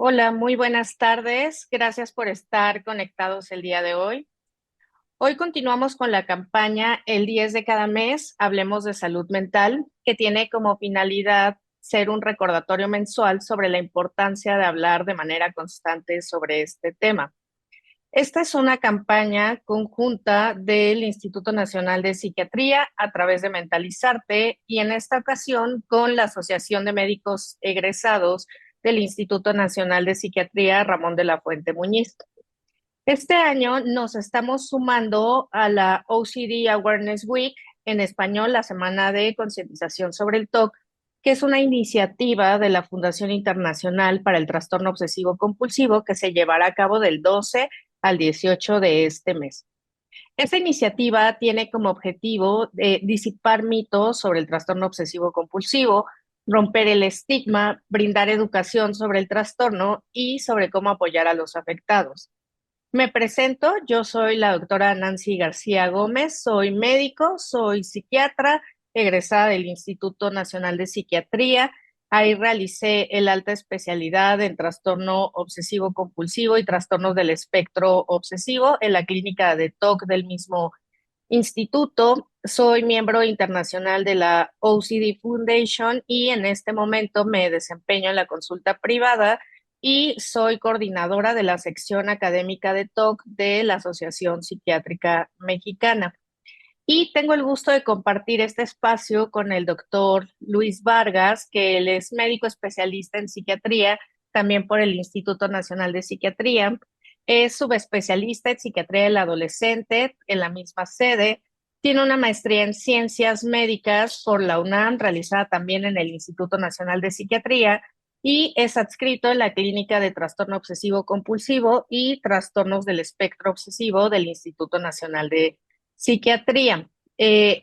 Hola, muy buenas tardes. Gracias por estar conectados el día de hoy. Hoy continuamos con la campaña El 10 de cada mes, Hablemos de Salud Mental, que tiene como finalidad ser un recordatorio mensual sobre la importancia de hablar de manera constante sobre este tema. Esta es una campaña conjunta del Instituto Nacional de Psiquiatría a través de Mentalizarte y en esta ocasión con la Asociación de Médicos Egresados del Instituto Nacional de Psiquiatría Ramón de la Fuente Muñiz. Este año nos estamos sumando a la OCD Awareness Week, en español, la Semana de Concientización sobre el TOC, que es una iniciativa de la Fundación Internacional para el Trastorno Obsesivo Compulsivo que se llevará a cabo del 12 al 18 de este mes. Esta iniciativa tiene como objetivo disipar mitos sobre el trastorno obsesivo compulsivo, romper el estigma, brindar educación sobre el trastorno y sobre cómo apoyar a los afectados. Me presento, yo soy la doctora Nancy García Gómez, soy médico, soy psiquiatra, egresada del Instituto Nacional de Psiquiatría. Ahí realicé el alta especialidad en trastorno obsesivo compulsivo y trastornos del espectro obsesivo en la clínica de TOC del mismo instituto. Soy miembro internacional de la OCD Foundation y en este momento me desempeño en la consulta privada y soy coordinadora de la sección académica de TOC de la Asociación Psiquiátrica Mexicana. Y tengo el gusto de compartir este espacio con el doctor Luis Vargas, que él es médico especialista en psiquiatría, también por el Instituto Nacional de Psiquiatría. Es subespecialista en psiquiatría del adolescente en la misma sede. Tiene una maestría en ciencias médicas por la UNAM, realizada también en el Instituto Nacional de Psiquiatría, y es adscrito en la Clínica de Trastorno Obsesivo Compulsivo y Trastornos del Espectro Obsesivo del Instituto Nacional de Psiquiatría.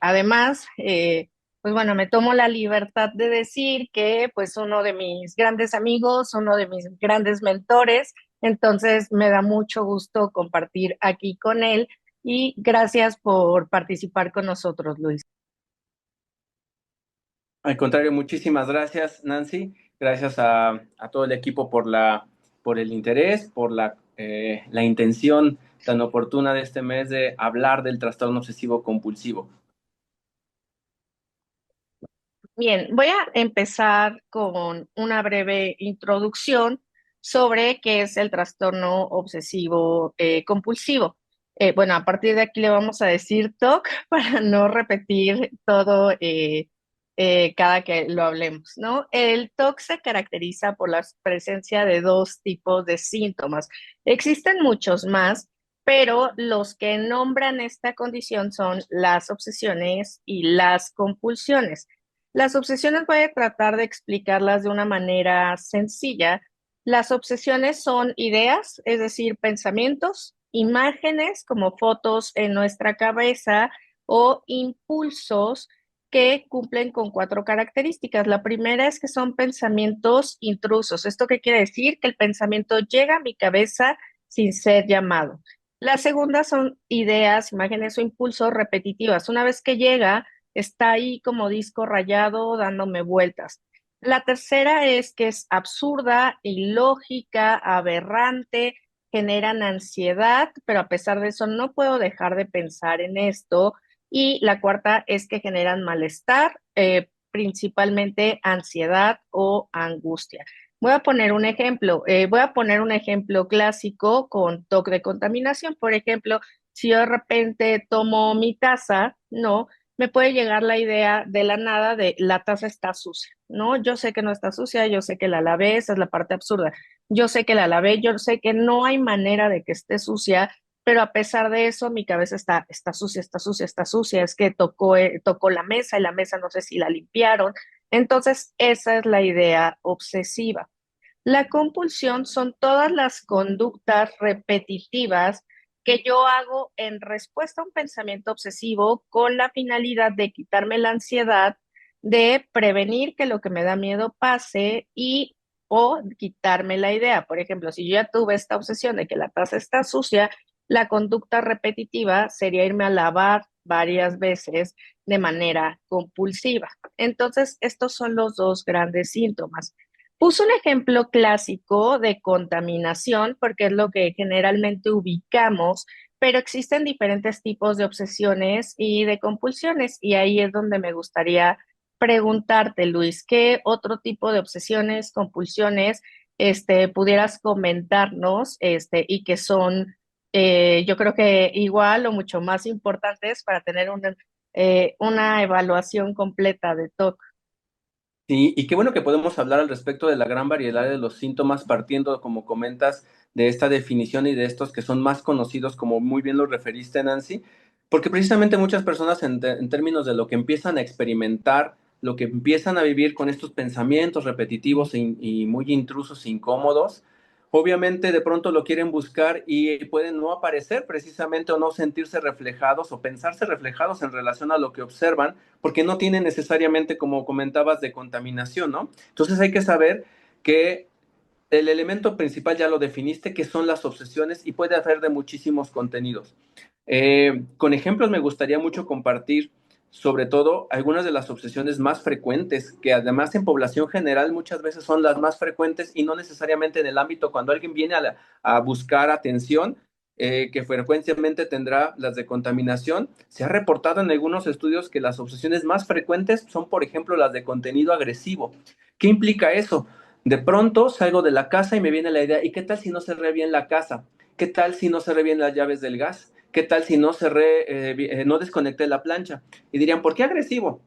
Además, pues bueno, me tomo la libertad de decir que pues uno de mis grandes amigos, uno de mis grandes mentores, entonces me da mucho gusto compartir aquí con él y gracias por participar con nosotros, Luis. Al contrario, muchísimas gracias, Nancy. Gracias a todo el equipo por el interés, por la intención tan oportuna de este mes de hablar del trastorno obsesivo compulsivo. Bien, voy a empezar con una breve introducción sobre qué es el trastorno obsesivo compulsivo. Bueno, a partir de aquí le vamos a decir TOC para no repetir todo cada que lo hablemos, ¿no? El TOC se caracteriza por la presencia de dos tipos de síntomas. Existen muchos más, pero los que nombran esta condición son las obsesiones y las compulsiones. Las obsesiones voy a tratar de explicarlas de una manera sencilla. Las obsesiones son ideas, es decir, pensamientos, imágenes como fotos en nuestra cabeza o impulsos que cumplen con cuatro características. La primera es que son pensamientos intrusos. ¿Esto qué quiere decir? Que el pensamiento llega a mi cabeza sin ser llamado. La segunda son ideas, imágenes o impulsos repetitivas. Una vez que llega, está ahí como disco rayado dándome vueltas. La tercera es que es absurda, ilógica, aberrante, generan ansiedad, pero a pesar de eso no puedo dejar de pensar en esto. Y la cuarta es que generan malestar, principalmente ansiedad o angustia. Voy a poner un ejemplo clásico con TOC de contaminación. Por ejemplo, si yo de repente tomo mi taza, ¿no? Me puede llegar la idea de la nada de la taza está sucia, ¿no? Yo sé que no está sucia, yo sé que la lavé, esa es la parte absurda. Yo sé que la lavé, yo sé que no hay manera de que esté sucia, pero a pesar de eso, mi cabeza está sucia, está sucia, está sucia. Es que tocó la mesa y la mesa no sé si la limpiaron. Entonces, esa es la idea obsesiva. La compulsión son todas las conductas repetitivas que yo hago en respuesta a un pensamiento obsesivo con la finalidad de quitarme la ansiedad, de prevenir que lo que me da miedo pase y o quitarme la idea. Por ejemplo, si yo ya tuve esta obsesión de que la taza está sucia, la conducta repetitiva sería irme a lavar varias veces de manera compulsiva. Entonces, estos son los dos grandes síntomas. Puso un ejemplo clásico de contaminación porque es lo que generalmente ubicamos, pero existen diferentes tipos de obsesiones y de compulsiones y ahí es donde me gustaría preguntarte, Luis, ¿qué otro tipo de obsesiones, compulsiones, pudieras comentarnos, y que son, yo creo que igual o mucho más importantes para tener una evaluación completa de TOC? Sí, y qué bueno que podemos hablar al respecto de la gran variedad de los síntomas, partiendo, como comentas, de esta definición y de estos que son más conocidos, como muy bien lo referiste, Nancy, porque precisamente muchas personas en términos de lo que empiezan a experimentar, lo que empiezan a vivir con estos pensamientos repetitivos y muy intrusos e incómodos, obviamente de pronto lo quieren buscar y pueden no aparecer precisamente o no sentirse reflejados o pensarse reflejados en relación a lo que observan porque no tiene necesariamente, como comentabas, de contaminación, ¿no? Entonces hay que saber que el elemento principal ya lo definiste, que son las obsesiones y puede hacer de muchísimos contenidos. Con ejemplos me gustaría mucho compartir sobre todo algunas de las obsesiones más frecuentes, que además en población general muchas veces son las más frecuentes y no necesariamente en el ámbito cuando alguien viene a buscar atención, que frecuentemente tendrá las de contaminación. Se ha reportado en algunos estudios que las obsesiones más frecuentes son, por ejemplo, las de contenido agresivo. ¿Qué implica eso? De pronto salgo de la casa y me viene la idea, ¿y qué tal si no cerré bien la casa? ¿Qué tal si no cerré bien las llaves del gas? ¿Qué tal si no cerré, no desconecté la plancha? Y dirían, ¿por qué agresivo?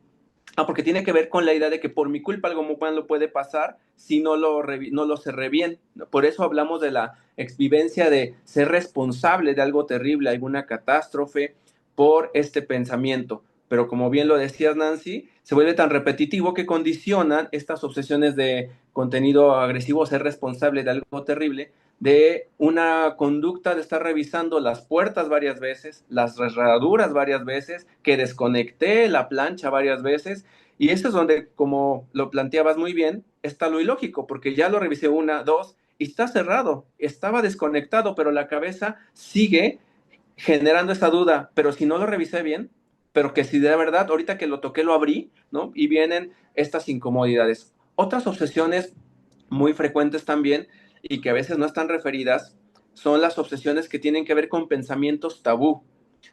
Ah, porque tiene que ver con la idea de que por mi culpa algo muy malo puede pasar si no lo cerré bien. Por eso hablamos de la exvivencia de ser responsable de algo terrible, alguna catástrofe, por este pensamiento. Pero como bien lo decías, Nancy, se vuelve tan repetitivo que condicionan estas obsesiones de contenido agresivo, ser responsable de algo terrible, de una conducta de estar revisando las puertas varias veces, las cerraduras varias veces, que desconecté la plancha varias veces, y eso es donde, como lo planteabas muy bien, está lo ilógico, porque ya lo revisé una, dos, y está cerrado, estaba desconectado, pero la cabeza sigue generando esa duda, pero si no lo revisé bien, pero que si de verdad, ahorita que lo toqué, lo abrí, ¿no? Y vienen estas incomodidades. Otras obsesiones muy frecuentes también y que a veces no están referidas son las obsesiones que tienen que ver con pensamientos tabú,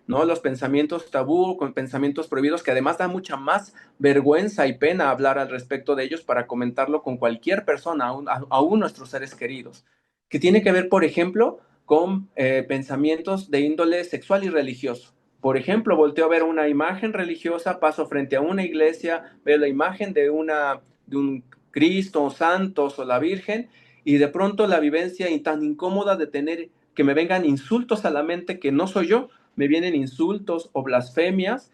¿no? Los pensamientos tabú, con pensamientos prohibidos, que además da mucha más vergüenza y pena hablar al respecto de ellos para comentarlo con cualquier persona, aún nuestros seres queridos, que tiene que ver, por ejemplo, con pensamientos de índole sexual y religioso. Por ejemplo, volteo a ver una imagen religiosa, paso frente a una iglesia, veo la imagen de un Cristo, santos o la Virgen, y de pronto la vivencia tan incómoda de tener que me vengan insultos a la mente que no soy yo, me vienen insultos o blasfemias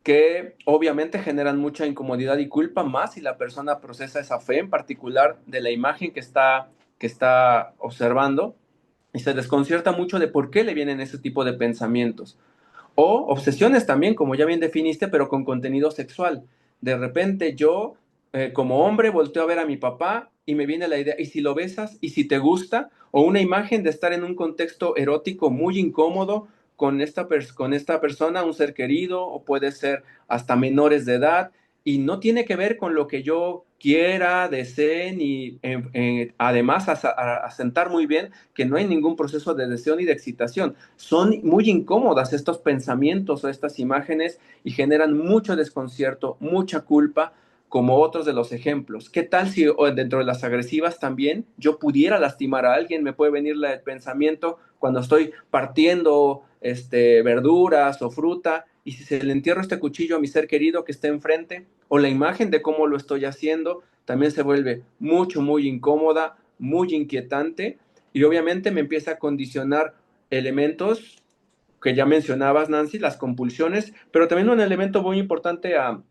que obviamente generan mucha incomodidad y culpa, más si la persona procesa esa fe en particular de la imagen que está observando y se desconcierta mucho de por qué le vienen ese tipo de pensamientos. O obsesiones también, como ya bien definiste, pero con contenido sexual. De repente yo, como hombre, volteo a ver a mi papá y me viene la idea, ¿y si lo besas? ¿Y si te gusta? O una imagen de estar en un contexto erótico muy incómodo con esta persona, un ser querido, o puede ser hasta menores de edad, y no tiene que ver con lo que yo quiera, desee, ni además asentar muy bien que no hay ningún proceso de deseo ni de excitación. Son muy incómodas estos pensamientos o estas imágenes y generan mucho desconcierto, mucha culpa, como otros de los ejemplos. ¿Qué tal si dentro de las agresivas también yo pudiera lastimar a alguien? Me puede venir el pensamiento cuando estoy partiendo verduras o fruta, y si se le entierro este cuchillo a mi ser querido que está enfrente, o la imagen de cómo lo estoy haciendo, también se vuelve muy incómoda, muy inquietante, y obviamente me empieza a condicionar elementos que ya mencionabas, Nancy, las compulsiones, pero también un elemento muy importante a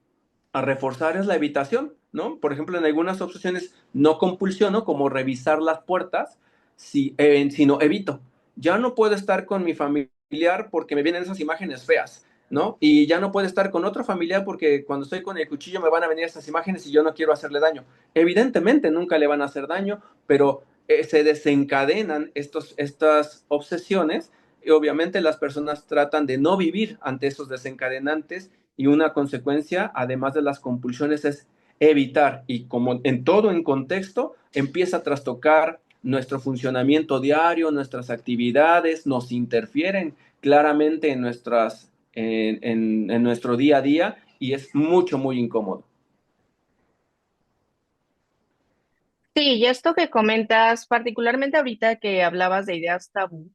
reforzar es la evitación, ¿no? Por ejemplo, en algunas obsesiones no compulsiono, como revisar las puertas, sino evito. Ya no puedo estar con mi familiar porque me vienen esas imágenes feas, ¿no? Y ya no puedo estar con otro familiar porque cuando estoy con el cuchillo me van a venir esas imágenes y yo no quiero hacerle daño. Evidentemente nunca le van a hacer daño, pero se desencadenan estas obsesiones y obviamente las personas tratan de no vivir ante esos desencadenantes y una consecuencia, además de las compulsiones, es evitar y como en todo en contexto, empieza a trastocar nuestro funcionamiento diario, nuestras actividades, nos interfieren claramente en, en nuestro día a día y es mucho, muy incómodo. Sí, y esto que comentas, particularmente ahorita que hablabas de ideas tabú,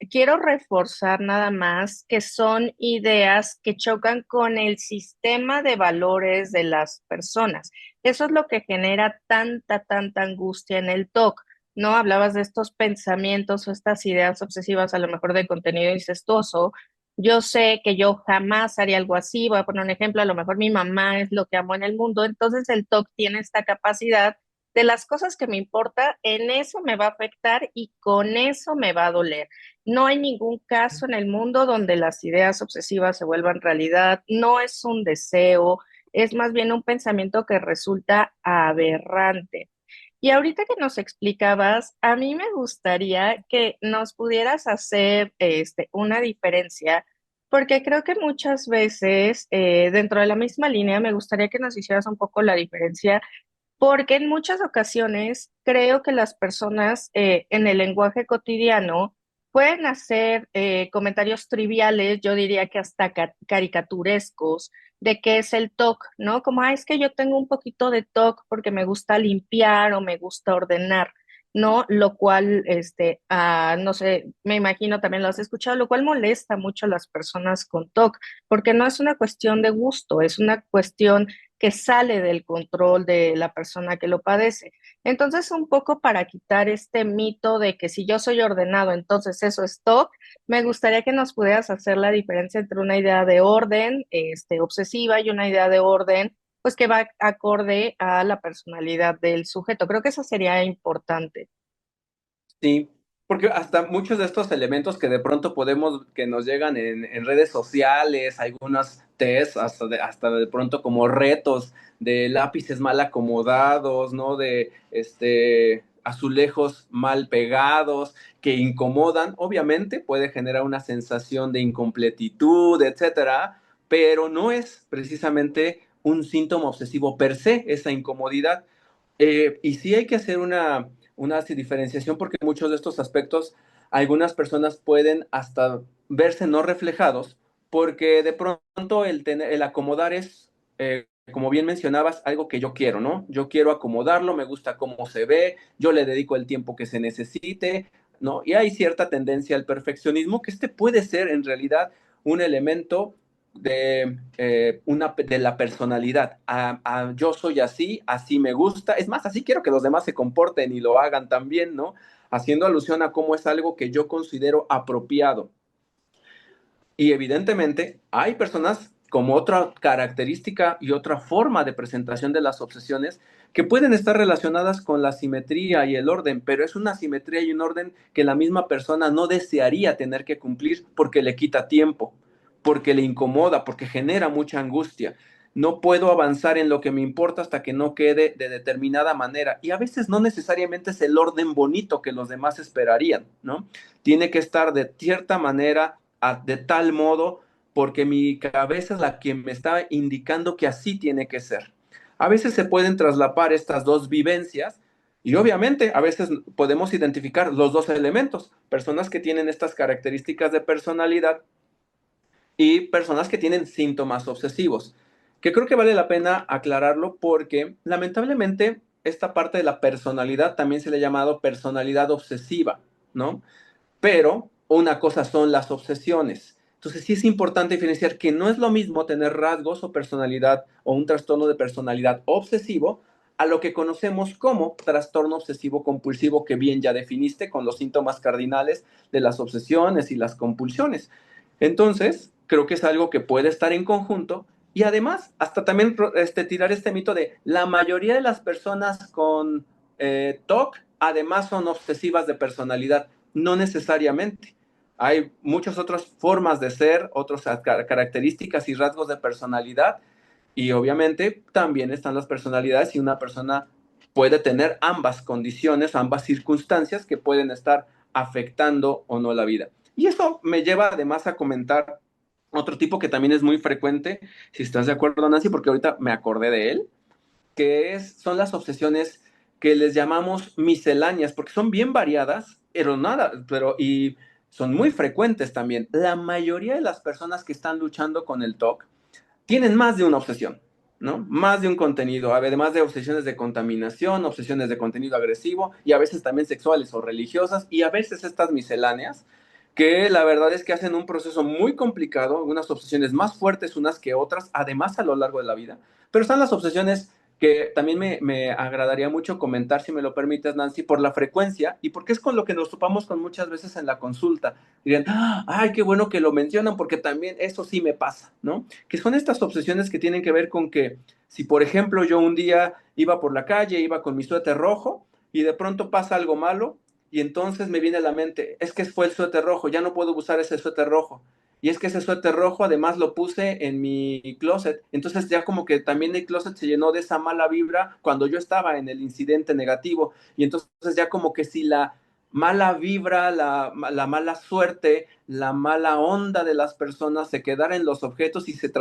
quiero reforzar nada más que son ideas que chocan con el sistema de valores de las personas. Eso es lo que genera tanta angustia en el TOC. ¿No? Hablabas de estos pensamientos o estas ideas obsesivas, a lo mejor de contenido incestuoso. Yo sé que yo jamás haría algo así. Voy a poner un ejemplo, a lo mejor mi mamá es lo que amo en el mundo. Entonces el TOC tiene esta capacidad de las cosas que me importa, en eso me va a afectar y con eso me va a doler. No hay ningún caso en el mundo donde las ideas obsesivas se vuelvan realidad, no es un deseo, es más bien un pensamiento que resulta aberrante. Y ahorita que nos explicabas, a mí me gustaría que nos pudieras hacer una diferencia, porque creo que muchas veces dentro de la misma línea me gustaría que nos hicieras un poco la diferencia porque en muchas ocasiones creo que las personas en el lenguaje cotidiano pueden hacer comentarios triviales, yo diría que hasta caricaturescos, de qué es el TOC, ¿no? Como, es que yo tengo un poquito de TOC porque me gusta limpiar o me gusta ordenar, ¿no? Lo cual, no sé, me imagino también lo has escuchado, lo cual molesta mucho a las personas con TOC, porque no es una cuestión de gusto, es una cuestión que sale del control de la persona que lo padece. Entonces, un poco para quitar este mito de que si yo soy ordenado, entonces eso es TOC, me gustaría que nos pudieras hacer la diferencia entre una idea de orden, obsesiva y una idea de orden, pues que va acorde a la personalidad del sujeto. Creo que eso sería importante. Sí, porque hasta muchos de estos elementos que de pronto podemos, que nos llegan en redes sociales, algunas test, hasta de pronto como retos de lápices mal acomodados, ¿no? De azulejos mal pegados, que incomodan, obviamente puede generar una sensación de incompletitud, etcétera, pero no es precisamente un síntoma obsesivo per se, esa incomodidad. Y sí hay que hacer una diferenciación porque muchos de estos aspectos, algunas personas pueden hasta verse no reflejados porque de pronto el acomodar es, como bien mencionabas, algo que yo quiero, ¿no? Yo quiero acomodarlo, me gusta cómo se ve, yo le dedico el tiempo que se necesite, ¿no? Y hay cierta tendencia al perfeccionismo que puede ser en realidad un elemento de la personalidad. Yo soy así, así me gusta. Es más, así quiero que los demás se comporten y lo hagan también, ¿no? Haciendo alusión a cómo es algo que yo considero apropiado. Y evidentemente hay personas como otra característica y otra forma de presentación de las obsesiones que pueden estar relacionadas con la simetría y el orden, pero es una simetría y un orden que la misma persona no desearía tener que cumplir porque le quita tiempo, porque le incomoda, porque genera mucha angustia. No puedo avanzar en lo que me importa hasta que no quede de determinada manera. Y a veces no necesariamente es el orden bonito que los demás esperarían, ¿no? Tiene que estar de cierta manera, de tal modo, porque mi cabeza es la que me está indicando que así tiene que ser. A veces se pueden traslapar estas dos vivencias y obviamente a veces podemos identificar los dos elementos, personas que tienen estas características de personalidad y personas que tienen síntomas obsesivos, que creo que vale la pena aclararlo porque lamentablemente esta parte de la personalidad también se le ha llamado personalidad obsesiva, ¿no? Pero una cosa son las obsesiones. Entonces sí es importante diferenciar que no es lo mismo tener rasgos o personalidad o un trastorno de personalidad obsesivo a lo que conocemos como trastorno obsesivo compulsivo que bien ya definiste con los síntomas cardinales de las obsesiones y las compulsiones. Entonces, creo que es algo que puede estar en conjunto y además hasta también tirar este mito de la mayoría de las personas con TOC además son obsesivas de personalidad. No necesariamente. Hay muchas otras formas de ser, otras características y rasgos de personalidad y obviamente también están las personalidades y una persona puede tener ambas condiciones, ambas circunstancias que pueden estar afectando o no la vida. Y eso me lleva además a comentar otro tipo que también es muy frecuente, si estás de acuerdo, Nancy, porque ahorita me acordé de él, son las obsesiones que les llamamos misceláneas, porque son bien variadas, pero y son muy frecuentes también. La mayoría de las personas que están luchando con el TOC tienen más de una obsesión, ¿no? Más de un contenido, además de obsesiones de contaminación, obsesiones de contenido agresivo y a veces también sexuales o religiosas y a veces estas misceláneas que la verdad es que hacen un proceso muy complicado, unas obsesiones más fuertes unas que otras, además a lo largo de la vida, pero están las obsesiones que también me agradaría mucho comentar, si me lo permites, Nancy, por la frecuencia y porque es con lo que nos topamos con muchas veces en la consulta. Dirían, ay, qué bueno que lo mencionan porque también eso sí me pasa, ¿no? Que son estas obsesiones que tienen que ver con que si, por ejemplo, yo un día iba por la calle, iba con mi suéter rojo y de pronto pasa algo malo y entonces me viene a la mente, es que fue el suéter rojo, ya no puedo usar ese suéter rojo. Y es que ese suéter rojo además lo puse en mi closet. Entonces ya como que también el closet se llenó de esa mala vibra cuando yo estaba en el incidente negativo. Y entonces ya como que si la mala vibra, la mala suerte, la mala onda de las personas se quedara en los objetos y se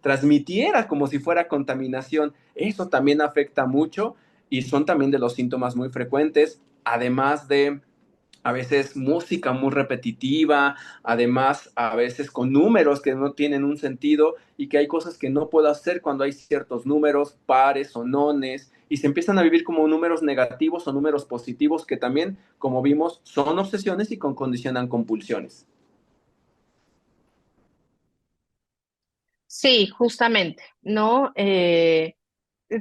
transmitiera como si fuera contaminación. Eso también afecta mucho y son también de los síntomas muy frecuentes, además de a veces música muy repetitiva, además a veces con números que no tienen un sentido y que hay cosas que no puedo hacer cuando hay ciertos números, pares o nones, y se empiezan a vivir como números negativos o números positivos que también, como vimos, son obsesiones y condicionan compulsiones. Sí, justamente, ¿no?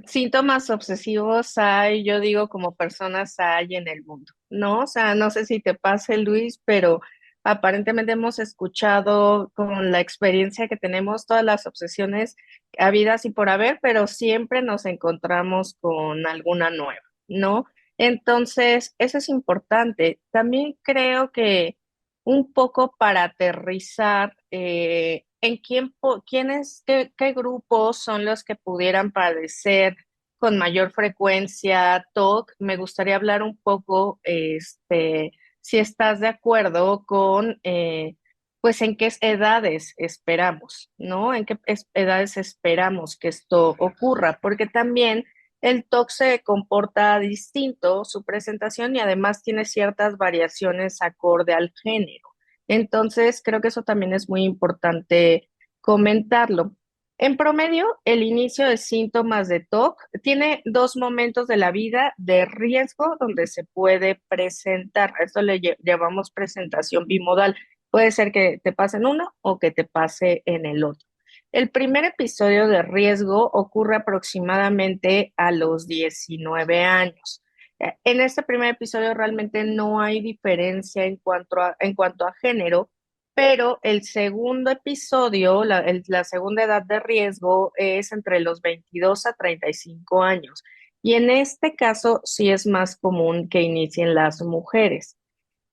Síntomas obsesivos hay, yo digo, como personas hay en el mundo, ¿no? O sea, no sé si te pase, Luis, pero aparentemente hemos escuchado con la experiencia que tenemos todas las obsesiones habidas y por haber, pero siempre nos encontramos con alguna nueva, ¿no? Entonces, eso es importante. También creo que un poco para aterrizar en quiénes, qué grupos son los que pudieran padecer con mayor frecuencia TOC. Me gustaría hablar un poco, si estás de acuerdo con, pues en qué edades esperamos, ¿no? En qué edades esperamos que esto ocurra, porque también el TOC se comporta distinto, su presentación, y además tiene ciertas variaciones acorde al género. Entonces, creo que eso también es muy importante comentarlo. En promedio, el inicio de síntomas de TOC tiene dos momentos de la vida de riesgo donde se puede presentar. A esto le llamamos presentación bimodal. Puede ser que te pase en uno o que te pase en el otro. El primer episodio de riesgo ocurre aproximadamente a los 19 años. En este primer episodio realmente no hay diferencia en cuanto a género, pero el segundo episodio, la segunda edad de riesgo es entre los 22 a 35 años. Y en este caso sí es más común que inicien las mujeres.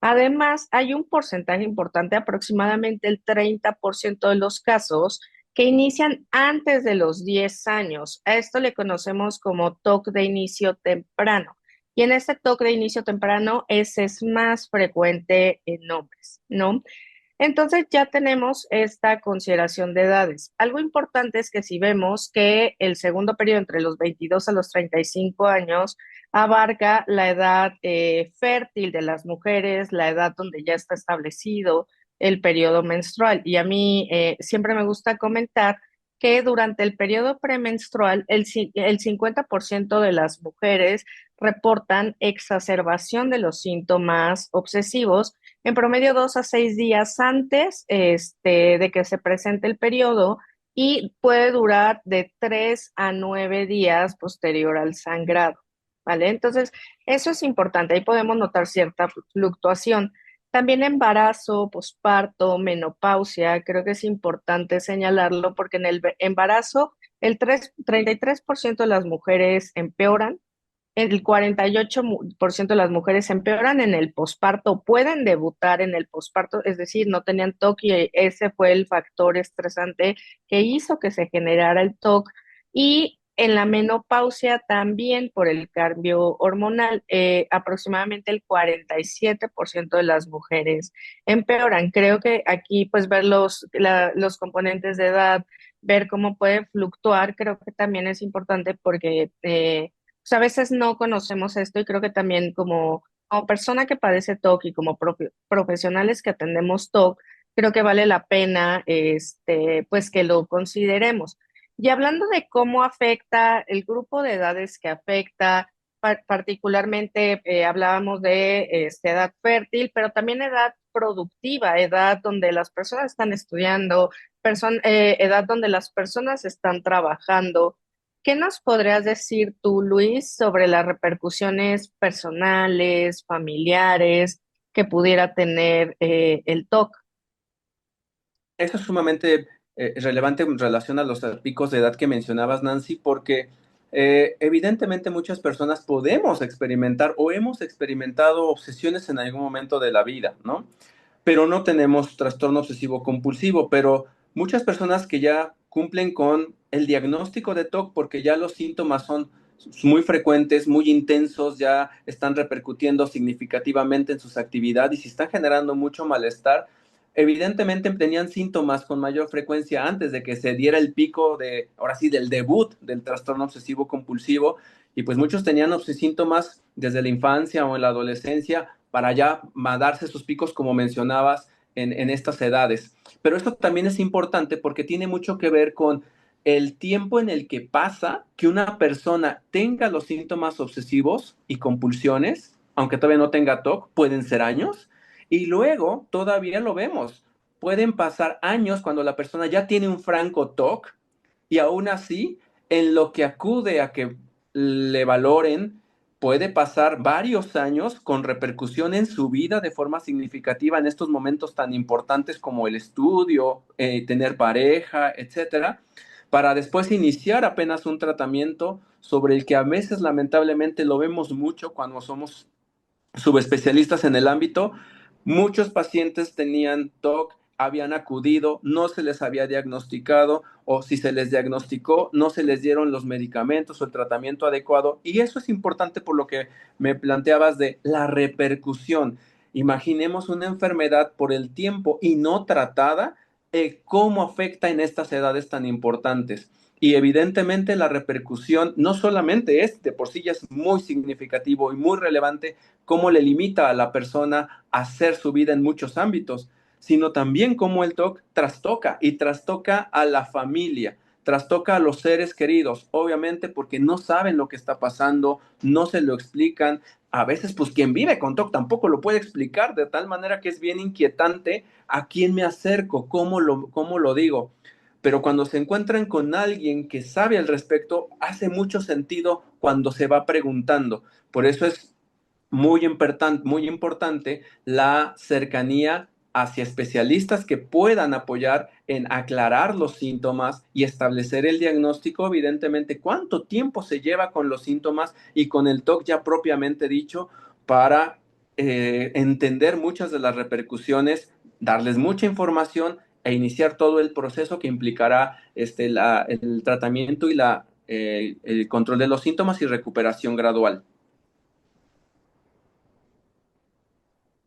Además, hay un porcentaje importante, aproximadamente el 30% de los casos, que inician antes de los 10 años. A esto le conocemos como TOC de inicio temprano. Y en este TOC de inicio temprano, ese es más frecuente en hombres, ¿no? Entonces ya tenemos esta consideración de edades. Algo importante es que si vemos que el segundo periodo entre los 22 a los 35 años abarca la edad fértil de las mujeres, la edad donde ya está establecido el periodo menstrual. Y a mí siempre me gusta comentar que durante el periodo premenstrual el 50% de las mujeres reportan exacerbación de los síntomas obsesivos en promedio 2 a 6 días antes de que se presente el periodo y puede durar de 3 a 9 días posterior al sangrado, ¿vale? Entonces, eso es importante, ahí podemos notar cierta fluctuación. También embarazo, posparto, menopausia, creo que es importante señalarlo porque en el embarazo 33% de las mujeres empeoran, el 48% de las mujeres empeoran en el posparto, pueden debutar en el posparto, es decir, no tenían TOC y ese fue el factor estresante que hizo que se generara el TOC. Y en la menopausia también por el cambio hormonal, aproximadamente el 47% de las mujeres empeoran. Creo que aquí pues ver los componentes de edad, ver cómo puede fluctuar, creo que también es importante porque pues a veces no conocemos esto y creo que también como persona que padece TOC y como profesionales que atendemos TOC, creo que vale la pena pues que lo consideremos. Y hablando de cómo afecta el grupo de edades que afecta, particularmente hablábamos de edad fértil, pero también edad productiva, edad donde las personas están estudiando, edad donde las personas están trabajando. ¿Qué nos podrías decir tú, Luis, sobre las repercusiones personales, familiares que pudiera tener el TOC? Eso es sumamente relevante en relación a los picos de edad que mencionabas, Nancy, porque evidentemente muchas personas podemos experimentar o hemos experimentado obsesiones en algún momento de la vida, ¿no? Pero no tenemos trastorno obsesivo compulsivo, pero muchas personas que ya cumplen con el diagnóstico de TOC porque ya los síntomas son muy frecuentes, muy intensos, ya están repercutiendo significativamente en sus actividades y si están generando mucho malestar, evidentemente tenían síntomas con mayor frecuencia antes de que se diera el pico de, ahora sí, del debut del trastorno obsesivo compulsivo y pues muchos tenían síntomas desde la infancia o en la adolescencia para ya darse sus picos como mencionabas en estas edades. Pero esto también es importante porque tiene mucho que ver con el tiempo en el que pasa que una persona tenga los síntomas obsesivos y compulsiones, aunque todavía no tenga TOC, pueden ser años, y luego todavía lo vemos. Pueden pasar años cuando la persona ya tiene un franco TOC y aún así, en lo que acude a que le valoren, puede pasar varios años con repercusión en su vida de forma significativa en estos momentos tan importantes como el estudio, tener pareja, etcétera, para después iniciar apenas un tratamiento sobre el que a veces lamentablemente lo vemos mucho cuando somos subespecialistas en el ámbito. Muchos pacientes tenían TOC, habían acudido, no se les había diagnosticado o si se les diagnosticó, no se les dieron los medicamentos o el tratamiento adecuado. Y eso es importante por lo que me planteabas de la repercusión. Imaginemos una enfermedad por el tiempo y no tratada, cómo afecta en estas edades tan importantes. Y evidentemente la repercusión no solamente es, de por sí ya es muy significativo y muy relevante, cómo le limita a la persona a hacer su vida en muchos ámbitos, sino también cómo el TOC trastoca y trastoca a la familia, trastoca a los seres queridos, obviamente porque no saben lo que está pasando, no se lo explican. A veces, pues quien vive con TOC tampoco lo puede explicar, de tal manera que es bien inquietante a quién me acerco, cómo lo digo. Pero cuando se encuentran con alguien que sabe al respecto, hace mucho sentido cuando se va preguntando. Por eso es muy importante la cercanía hacia especialistas que puedan apoyar en aclarar los síntomas y establecer el diagnóstico, evidentemente, cuánto tiempo se lleva con los síntomas y con el TOC ya propiamente dicho para entender muchas de las repercusiones, darles mucha información e iniciar todo el proceso que implicará el tratamiento y el control de los síntomas y recuperación gradual.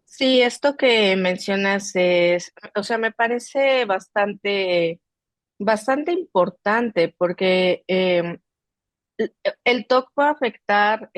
Sí, esto que mencionas o sea, me parece bastante importante porque el TOC va a afectar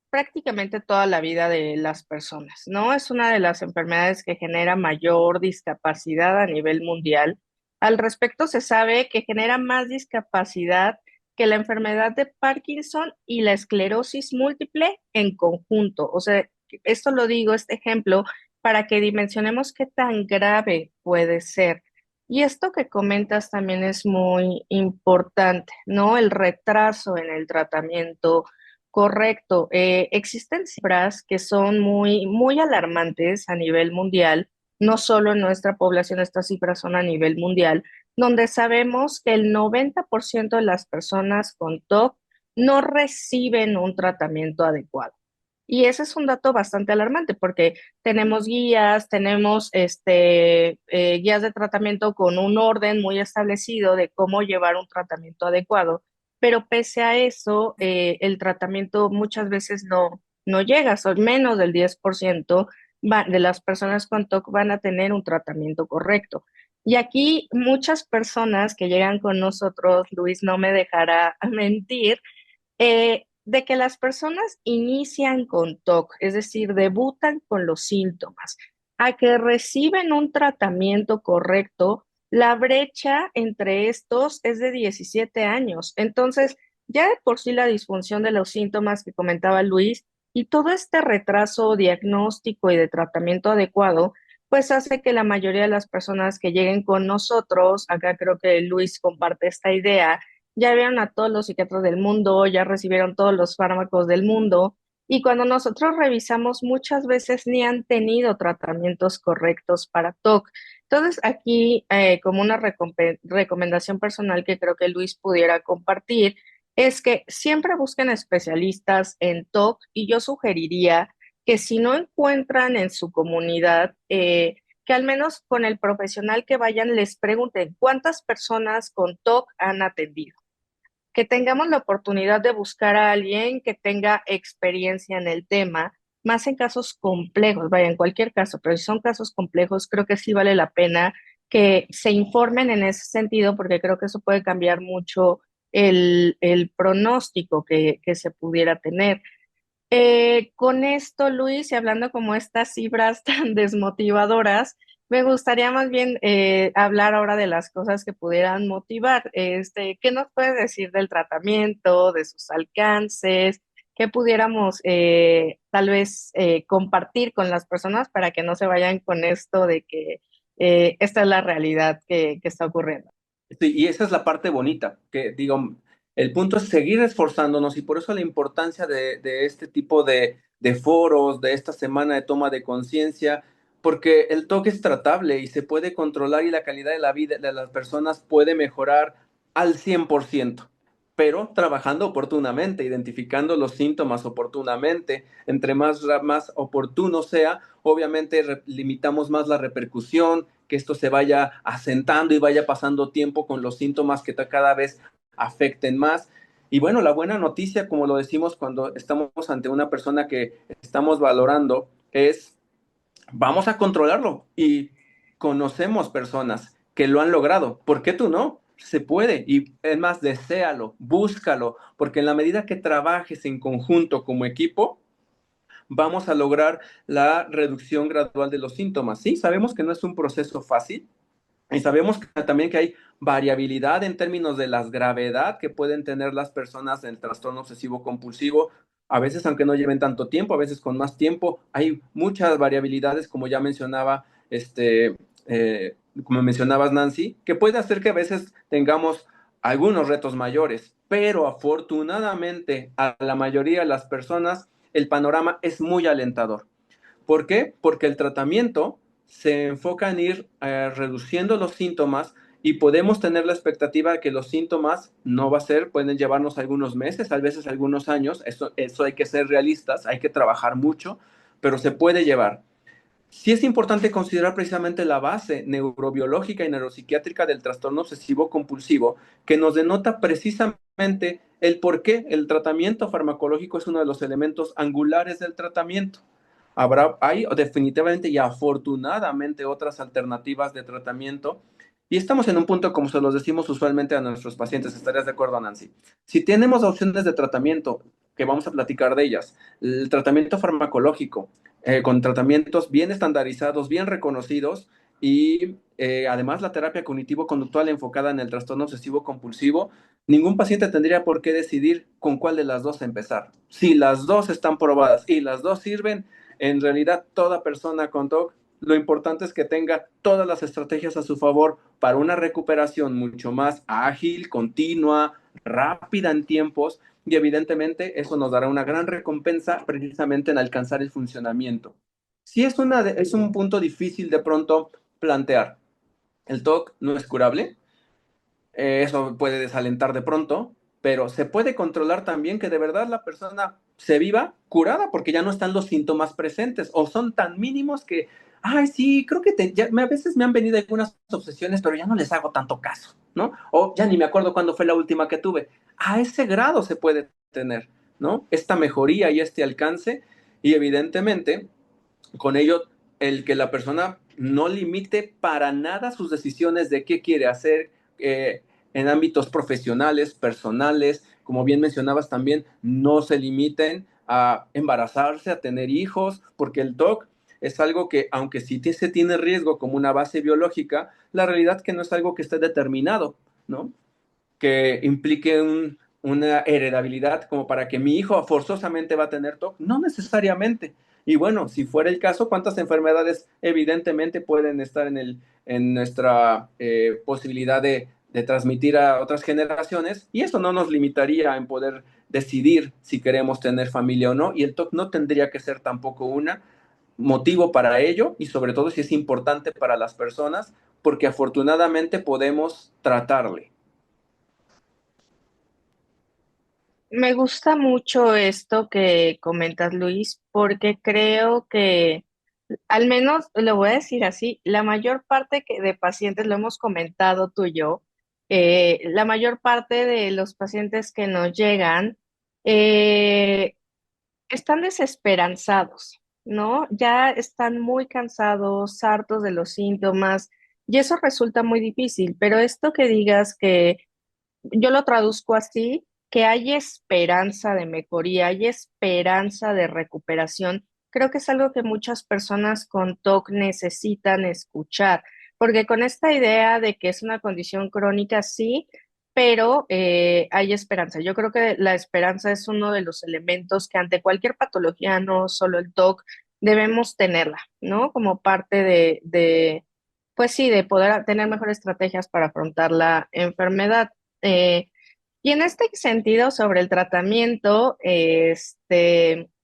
prácticamente toda la vida de las personas, ¿no? Es una de las enfermedades que genera mayor discapacidad a nivel mundial. Al respecto, se sabe que genera más discapacidad que la enfermedad de Parkinson y la esclerosis múltiple en conjunto. O sea, esto lo digo, este ejemplo, para que dimensionemos qué tan grave puede ser. Y esto que comentas también es muy importante, ¿no? El retraso en el tratamiento correcto. Existen cifras que son muy alarmantes a nivel mundial, no solo en nuestra población, estas cifras son a nivel mundial, donde sabemos que el 90% de las personas con TOC no reciben un tratamiento adecuado. Y ese es un dato bastante alarmante porque tenemos guías, tenemos guías de tratamiento con un orden muy establecido de cómo llevar un tratamiento adecuado, pero pese a eso, el tratamiento muchas veces no llega, son menos del 10% de las personas con TOC van a tener un tratamiento correcto. Y aquí muchas personas que llegan con nosotros, Luis no me dejará mentir, de que las personas inician con TOC, es decir, debutan con los síntomas, a que reciben un tratamiento correcto, la brecha entre estos es de 17 años. Entonces, ya de por sí la disfunción de los síntomas que comentaba Luis y todo este retraso diagnóstico y de tratamiento adecuado, pues hace que la mayoría de las personas que lleguen con nosotros, acá creo que Luis comparte esta idea, ya vieron a todos los psiquiatras del mundo, ya recibieron todos los fármacos del mundo, y cuando nosotros revisamos muchas veces ni han tenido tratamientos correctos para TOC. Entonces aquí, como una recomendación personal que creo que Luis pudiera compartir, es que siempre busquen especialistas en TOC y yo sugeriría que si no encuentran en su comunidad, que al menos con el profesional que vayan les pregunten cuántas personas con TOC han atendido, que tengamos la oportunidad de buscar a alguien que tenga experiencia en el tema, más en casos complejos, vaya, en cualquier caso, pero si son casos complejos, creo que sí vale la pena que se informen en ese sentido, porque creo que eso puede cambiar mucho el pronóstico que se pudiera tener. Con esto, Luis, y hablando como estas cifras tan desmotivadoras, me gustaría más bien hablar ahora de las cosas que pudieran motivar. ¿Qué nos puedes decir del tratamiento, de sus alcances? ¿Qué pudiéramos tal vez compartir con las personas para que no se vayan con esto de que esta es la realidad que está ocurriendo? Sí, y esa es la parte bonita, que digo, el punto es seguir esforzándonos y por eso la importancia de este tipo de foros, de esta semana de toma de conciencia, porque el toque es tratable y se puede controlar y la calidad de la vida de las personas puede mejorar al 100%, pero trabajando oportunamente, identificando los síntomas oportunamente. Entre más oportuno sea, obviamente limitamos más la repercusión, que esto se vaya asentando y vaya pasando tiempo con los síntomas que cada vez afecten más. Y bueno, la buena noticia, como lo decimos cuando estamos ante una persona que estamos valorando, es vamos a controlarlo y conocemos personas que lo han logrado. ¿Por qué tú no? Se puede y es más, deséalo, búscalo, porque en la medida que trabajes en conjunto como equipo, vamos a lograr la reducción gradual de los síntomas. Sí, sabemos que no es un proceso fácil, y sabemos también que hay variabilidad en términos de la gravedad que pueden tener las personas del trastorno obsesivo compulsivo. A veces, aunque no lleven tanto tiempo, a veces con más tiempo, hay muchas variabilidades, como ya mencionaba, como mencionabas, Nancy, que puede hacer que a veces tengamos algunos retos mayores, pero afortunadamente a la mayoría de las personas el panorama es muy alentador. ¿Por qué? Porque el tratamiento se enfoca en ir reduciendo los síntomas y podemos tener la expectativa de que los síntomas no va a ser, pueden llevarnos algunos meses, a veces algunos años, eso hay que ser realistas, hay que trabajar mucho, pero se puede llevar. Sí es importante considerar precisamente la base neurobiológica y neuropsiquiátrica del trastorno obsesivo compulsivo, que nos denota precisamente el por qué el tratamiento farmacológico es uno de los elementos angulares del tratamiento. Hay definitivamente y afortunadamente otras alternativas de tratamiento. Y estamos en un punto, como se los decimos usualmente a nuestros pacientes, ¿estarías de acuerdo, Nancy? Si tenemos opciones de tratamiento, que vamos a platicar de ellas, el tratamiento farmacológico, con tratamientos bien estandarizados, bien reconocidos, y además la terapia cognitivo-conductual enfocada en el trastorno obsesivo compulsivo, ningún paciente tendría por qué decidir con cuál de las dos empezar. Si las dos están probadas y las dos sirven, en realidad toda persona con TOC, lo importante es que tenga todas las estrategias a su favor para una recuperación mucho más ágil, continua, rápida en tiempos, y evidentemente eso nos dará una gran recompensa precisamente en alcanzar el funcionamiento. Sí es un punto difícil de pronto plantear. El TOC no es curable, eso puede desalentar de pronto, pero se puede controlar también que de verdad la persona se viva curada porque ya no están los síntomas presentes o son tan mínimos que, ay, sí, creo que a veces me han venido algunas obsesiones, pero ya no les hago tanto caso, ¿no? O ya ni me acuerdo cuándo fue la última que tuve. A ese grado se puede tener, ¿no? Esta mejoría y este alcance, y evidentemente con ello el que la persona no limite para nada sus decisiones de qué quiere hacer en ámbitos profesionales, personales, como bien mencionabas también, no se limiten a embarazarse, a tener hijos, porque el TOC es algo que, aunque sí se tiene riesgo como una base biológica, la realidad es que no es algo que esté determinado, ¿no? Que implique una heredabilidad como para que mi hijo forzosamente va a tener TOC, no necesariamente. Y bueno, si fuera el caso, ¿cuántas enfermedades evidentemente pueden estar en nuestra posibilidad de transmitir a otras generaciones? Y eso no nos limitaría en poder decidir si queremos tener familia o no, y el TOC no tendría que ser tampoco una motivo para ello, y sobre todo si es importante para las personas, porque afortunadamente podemos tratarle. Me gusta mucho esto que comentas, Luis, porque creo que, al menos lo voy a decir así, la mayor parte de pacientes, lo hemos comentado tú y yo, la mayor parte de los pacientes que nos llegan eh, están desesperanzados, ¿no? Ya están muy cansados, hartos de los síntomas, y eso resulta muy difícil, pero esto que digas que yo lo traduzco así, que hay esperanza de mejoría, hay esperanza de recuperación. Creo que es algo que muchas personas con TOC necesitan escuchar, porque con esta idea de que es una condición crónica, sí, pero hay esperanza. Yo creo que la esperanza es uno de los elementos que ante cualquier patología, no solo el TOC, debemos tenerla, ¿no? Como parte pues sí, de poder tener mejores estrategias para afrontar la enfermedad. Eh, y en este sentido, sobre el tratamiento,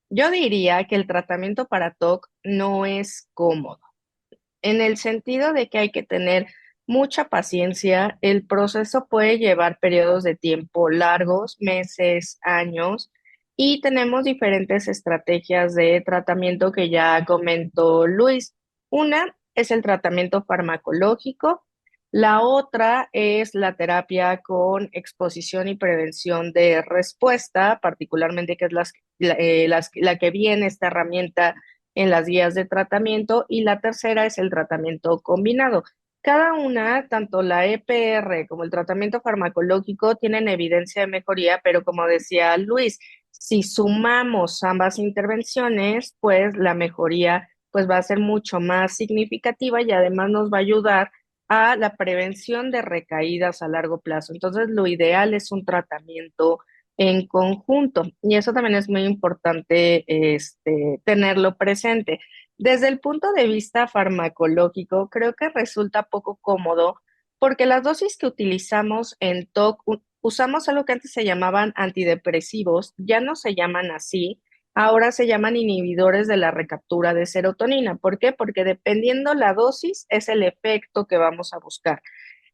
yo diría que el tratamiento para TOC no es cómodo, en el sentido de que hay que tener mucha paciencia. El proceso puede llevar periodos de tiempo largos, meses, años, y tenemos diferentes estrategias de tratamiento que ya comentó Luis. Una es el tratamiento farmacológico. La otra es la terapia con exposición y prevención de respuesta, particularmente que es la que viene esta herramienta en las guías de tratamiento, y la tercera es el tratamiento combinado. Cada una, tanto la EPR como el tratamiento farmacológico, tienen evidencia de mejoría, pero como decía Luis, si sumamos ambas intervenciones, pues la mejoría pues va a ser mucho más significativa, y además nos va a ayudar a la prevención de recaídas a largo plazo. Entonces, lo ideal es un tratamiento en conjunto, y eso también es muy importante tenerlo presente. Desde el punto de vista farmacológico, creo que resulta poco cómodo porque las dosis que utilizamos en TOC, usamos algo que antes se llamaban antidepresivos, ya no se llaman así, ahora se llaman inhibidores de la recaptura de serotonina. ¿Por qué? Porque dependiendo la dosis es el efecto que vamos a buscar.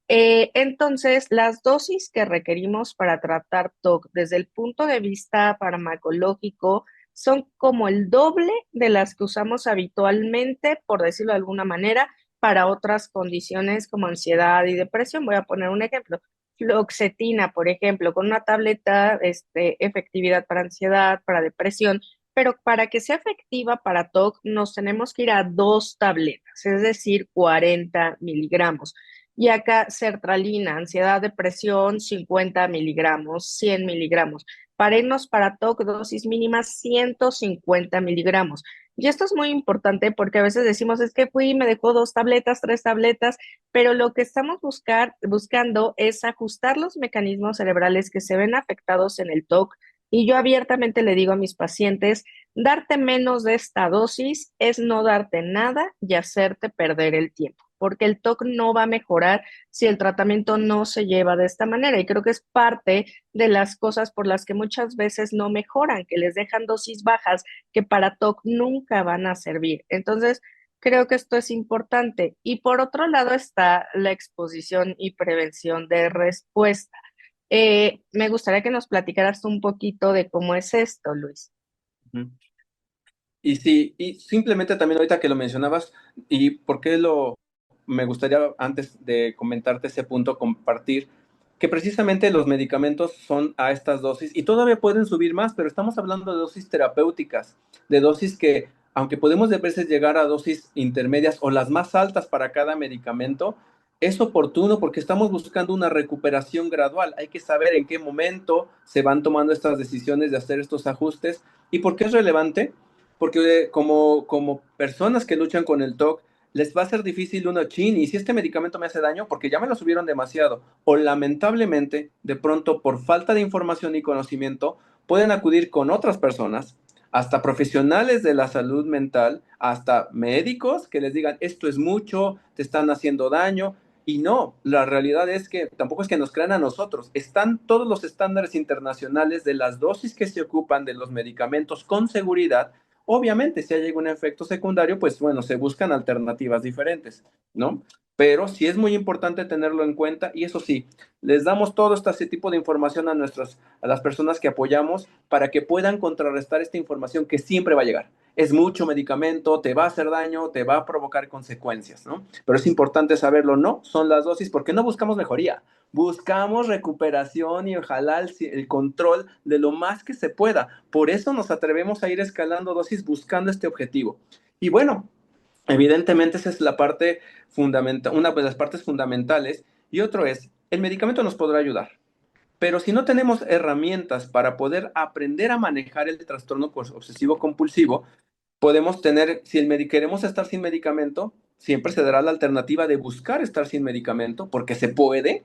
Entonces, las dosis que requerimos para tratar TOC desde el punto de vista farmacológico son como el doble de las que usamos habitualmente, por decirlo de alguna manera, para otras condiciones como ansiedad y depresión. Voy a poner un ejemplo. Fluoxetina, por ejemplo, con una tableta, efectividad para ansiedad, para depresión, pero para que sea efectiva para TOC nos tenemos que ir a dos tabletas, es decir, 40 miligramos. Y acá sertralina, ansiedad, depresión, 50 miligramos, 100 miligramos. Para irnos para TOC, dosis mínima 150 miligramos. Y esto es muy importante porque a veces decimos, es que fui y me dejó dos tabletas, tres tabletas, pero lo que estamos buscando es ajustar los mecanismos cerebrales que se ven afectados en el TOC. Y yo abiertamente le digo a mis pacientes, darte menos de esta dosis es no darte nada y hacerte perder el tiempo, porque el TOC no va a mejorar si el tratamiento no se lleva de esta manera. Y creo que es parte de las cosas por las que muchas veces no mejoran, que les dejan dosis bajas que para TOC nunca van a servir. Entonces, creo que esto es importante. Y por otro lado está la exposición y prevención de respuesta. Me gustaría que nos platicaras un poquito de cómo es esto, Luis. Y sí, y simplemente también ahorita que lo mencionabas, y por qué me gustaría antes de comentarte ese punto, compartir que precisamente los medicamentos son a estas dosis y todavía pueden subir más, pero estamos hablando de dosis terapéuticas, de dosis que aunque podemos a veces llegar a dosis intermedias o las más altas para cada medicamento, es oportuno porque estamos buscando una recuperación gradual. Hay que saber en qué momento se van tomando estas decisiones de hacer estos ajustes. ¿Y por qué es relevante? Porque como personas que luchan con el TOC, les va a ser difícil uno, chin, y si este medicamento me hace daño, porque ya me lo subieron demasiado, o lamentablemente, de pronto, por falta de información y conocimiento, pueden acudir con otras personas, hasta profesionales de la salud mental, hasta médicos que les digan, esto es mucho, te están haciendo daño, y no, la realidad es que tampoco es que nos crean a nosotros, están todos los estándares internacionales de las dosis que se ocupan de los medicamentos con seguridad. Obviamente, si hay algún efecto secundario, pues bueno, se buscan alternativas diferentes, ¿no? Pero sí es muy importante tenerlo en cuenta y eso sí, les damos todo este tipo de información a las personas que apoyamos para que puedan contrarrestar esta información que siempre va a llegar. Es mucho medicamento, te va a hacer daño, te va a provocar consecuencias, ¿no? Pero es importante saberlo, no, son las dosis porque no buscamos mejoría, buscamos recuperación y ojalá el control de lo más que se pueda. Por eso nos atrevemos a ir escalando dosis buscando este objetivo. Y bueno, evidentemente esa es la parte fundamental, una de las partes fundamentales. Y otro es, el medicamento nos podrá ayudar, pero si no tenemos herramientas para poder aprender a manejar el trastorno obsesivo compulsivo, podemos tener, si queremos estar sin medicamento, siempre se dará la alternativa de buscar estar sin medicamento, porque se puede,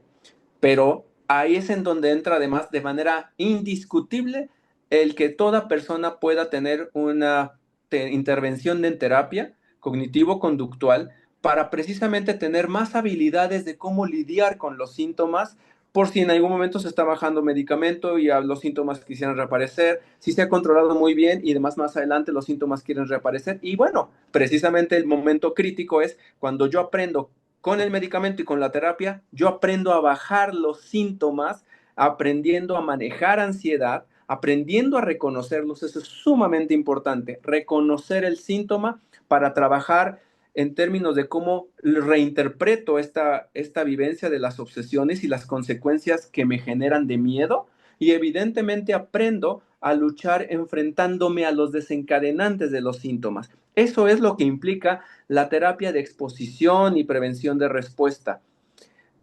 pero ahí es en donde entra además de manera indiscutible el que toda persona pueda tener una intervención en terapia cognitivo-conductual para precisamente tener más habilidades de cómo lidiar con los síntomas por si en algún momento se está bajando medicamento y los síntomas quisieran reaparecer, si se ha controlado muy bien y además más adelante los síntomas quieren reaparecer. Y bueno, precisamente el momento crítico es cuando yo aprendo con el medicamento y con la terapia, yo aprendo a bajar los síntomas, aprendiendo a manejar ansiedad, aprendiendo a reconocerlos. Eso es sumamente importante, reconocer el síntoma para trabajar en términos de cómo reinterpreto esta vivencia de las obsesiones y las consecuencias que me generan de miedo. Y evidentemente aprendo a luchar enfrentándome a los desencadenantes de los síntomas. Eso es lo que implica la terapia de exposición y prevención de respuesta.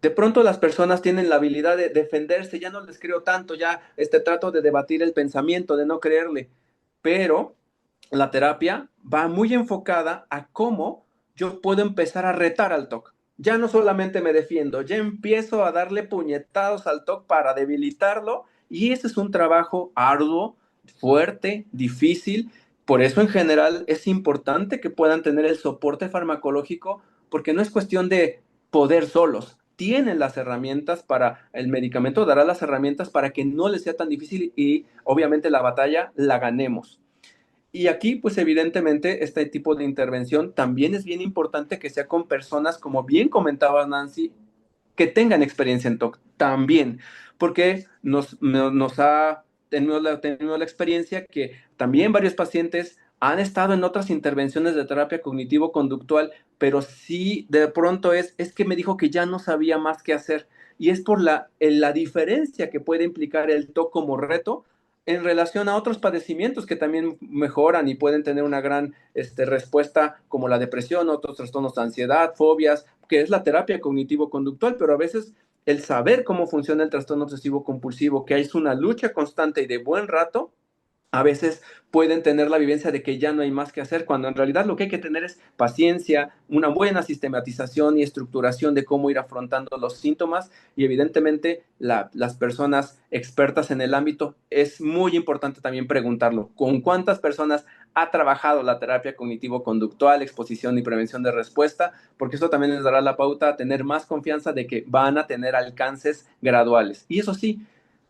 De pronto las personas tienen la habilidad de defenderse, ya no les creo tanto, ya trato de debatir el pensamiento, de no creerle, pero la terapia va muy enfocada a cómo yo puedo empezar a retar al TOC. Ya no solamente me defiendo, ya empiezo a darle puñetados al TOC para debilitarlo y ese es un trabajo arduo, fuerte, difícil. Por eso en general es importante que puedan tener el soporte farmacológico porque no es cuestión de poder solos. Tienen las herramientas para, el medicamento dará las herramientas para que no les sea tan difícil y obviamente la batalla la ganemos. Y aquí, pues evidentemente, este tipo de intervención también es bien importante que sea con personas, como bien comentaba Nancy, que tengan experiencia en TOC también, porque nos ha tenido la experiencia que también varios pacientes han estado en otras intervenciones de terapia cognitivo-conductual, pero sí de pronto es que me dijo que ya no sabía más qué hacer, y es por la diferencia que puede implicar el TOC como reto en relación a otros padecimientos que también mejoran y pueden tener una gran respuesta, como la depresión, otros trastornos de ansiedad, fobias, que es la terapia cognitivo-conductual, pero a veces el saber cómo funciona el trastorno obsesivo compulsivo, que es una lucha constante y de buen rato, a veces pueden tener la vivencia de que ya no hay más que hacer, cuando en realidad lo que hay que tener es paciencia, una buena sistematización y estructuración de cómo ir afrontando los síntomas y evidentemente las personas expertas en el ámbito, es muy importante también preguntarlo, ¿con cuántas personas ha trabajado la terapia cognitivo-conductual, exposición y prevención de respuesta? Porque eso también les dará la pauta a tener más confianza de que van a tener alcances graduales. Y eso sí,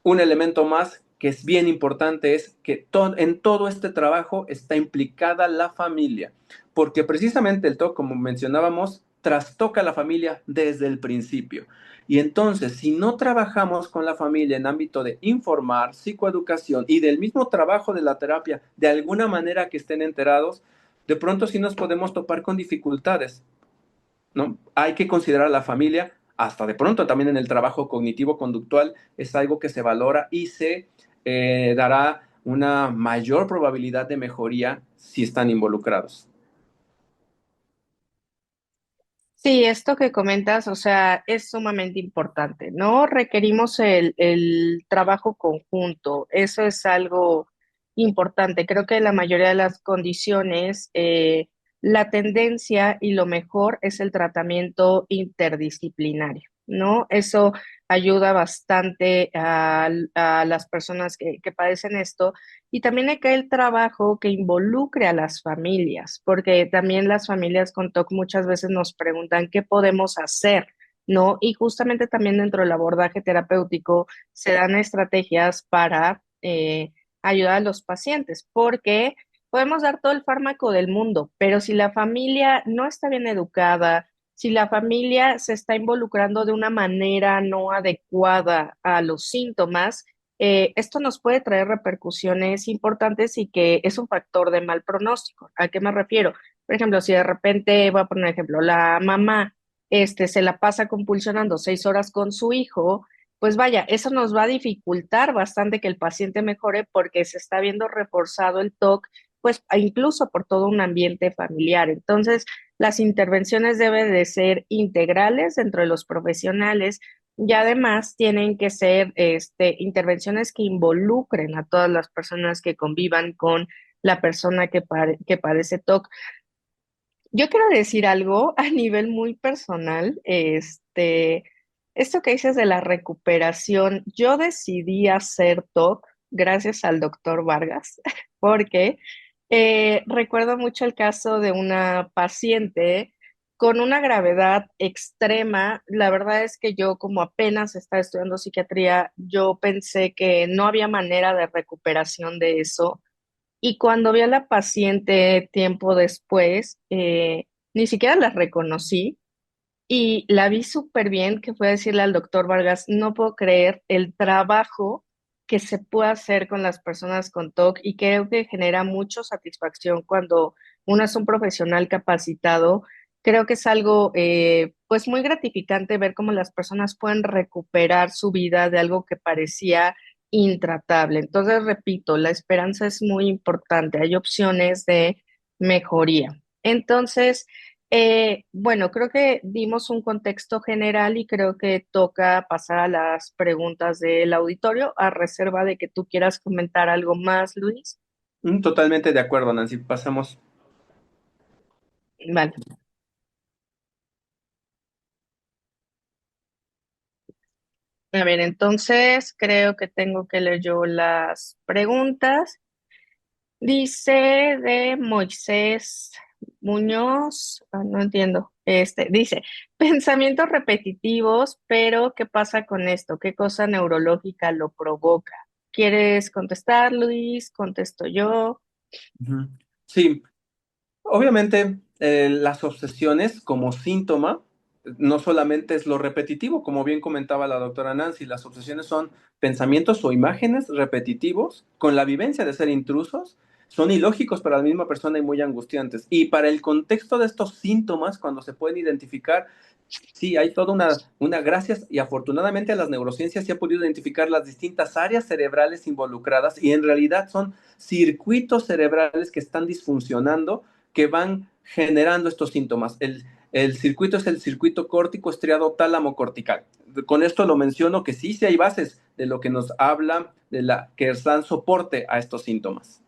un elemento más que es bien importante es que en todo este trabajo está implicada la familia, porque precisamente el TOC, como mencionábamos, trastoca a la familia desde el principio. Y entonces, si no trabajamos con la familia en ámbito de informar, psicoeducación y del mismo trabajo de la terapia, de alguna manera que estén enterados, de pronto sí nos podemos topar con dificultades, ¿no? Hay que considerar a la familia, hasta de pronto también en el trabajo cognitivo-conductual, es algo que se valora y se dará una mayor probabilidad de mejoría si están involucrados. Sí, esto que comentas, o sea, es sumamente importante, ¿no? Requerimos el trabajo conjunto, eso es algo importante. Creo que en la mayoría de las condiciones, la tendencia y lo mejor es el tratamiento interdisciplinario, ¿no? Eso ayuda bastante a las personas que padecen esto y también hay que el trabajo que involucre a las familias, porque también las familias con TOC muchas veces nos preguntan qué podemos hacer, ¿no? Y justamente también dentro del abordaje terapéutico se dan estrategias para ayudar a los pacientes, porque podemos dar todo el fármaco del mundo, pero si la familia no está bien educada, si la familia se está involucrando de una manera no adecuada a los síntomas, esto nos puede traer repercusiones importantes y que es un factor de mal pronóstico. ¿A qué me refiero? Por ejemplo, si de repente, voy a poner un ejemplo, la mamá se la pasa compulsionando 6 horas con su hijo, pues vaya, eso nos va a dificultar bastante que el paciente mejore porque se está viendo reforzado el TOC, pues incluso por todo un ambiente familiar. Entonces, las intervenciones deben de ser integrales dentro de los profesionales y además tienen que ser intervenciones que involucren a todas las personas que convivan con la persona que padece TOC. Yo quiero decir algo a nivel muy personal, esto que dices de la recuperación, yo decidí hacer TOC gracias al doctor Vargas, porque recuerdo mucho el caso de una paciente con una gravedad extrema. La verdad es que yo, como apenas estaba estudiando psiquiatría, yo pensé que no había manera de recuperación de eso y cuando vi a la paciente tiempo después, ni siquiera la reconocí y la vi súper bien, que fue a decirle al doctor Vargas, no puedo creer el trabajo que se puede hacer con las personas con TOC y creo que genera mucha satisfacción cuando uno es un profesional capacitado. Creo que es algo pues muy gratificante ver cómo las personas pueden recuperar su vida de algo que parecía intratable. Entonces, repito, la esperanza es muy importante. Hay opciones de mejoría. Entonces, bueno, creo que dimos un contexto general y creo que toca pasar a las preguntas del auditorio, a reserva de que tú quieras comentar algo más, Luis. Totalmente de acuerdo, Nancy. Pasamos. Vale. A ver, entonces creo que tengo que leer yo las preguntas. Dice de Moisés Muñoz, no entiendo. Dice, pensamientos repetitivos, pero ¿qué pasa con esto? ¿Qué cosa neurológica lo provoca? ¿Quieres contestar, Luis? ¿Contesto yo? Ujú. Sí, obviamente, las obsesiones como síntoma no solamente es lo repetitivo, como bien comentaba la doctora Nancy, las obsesiones son pensamientos o imágenes repetitivos con la vivencia de ser intrusos, son ilógicos para la misma persona y muy angustiantes. Y para el contexto de estos síntomas, cuando se pueden identificar, sí, hay toda gracias y afortunadamente a las neurociencias se ha podido identificar las distintas áreas cerebrales involucradas y en realidad son circuitos cerebrales que están disfuncionando que van generando estos síntomas. El circuito es el circuito córtico estriado tálamo cortical. Con esto lo menciono que sí, sí hay bases de lo que nos habla de la que dan soporte a estos síntomas.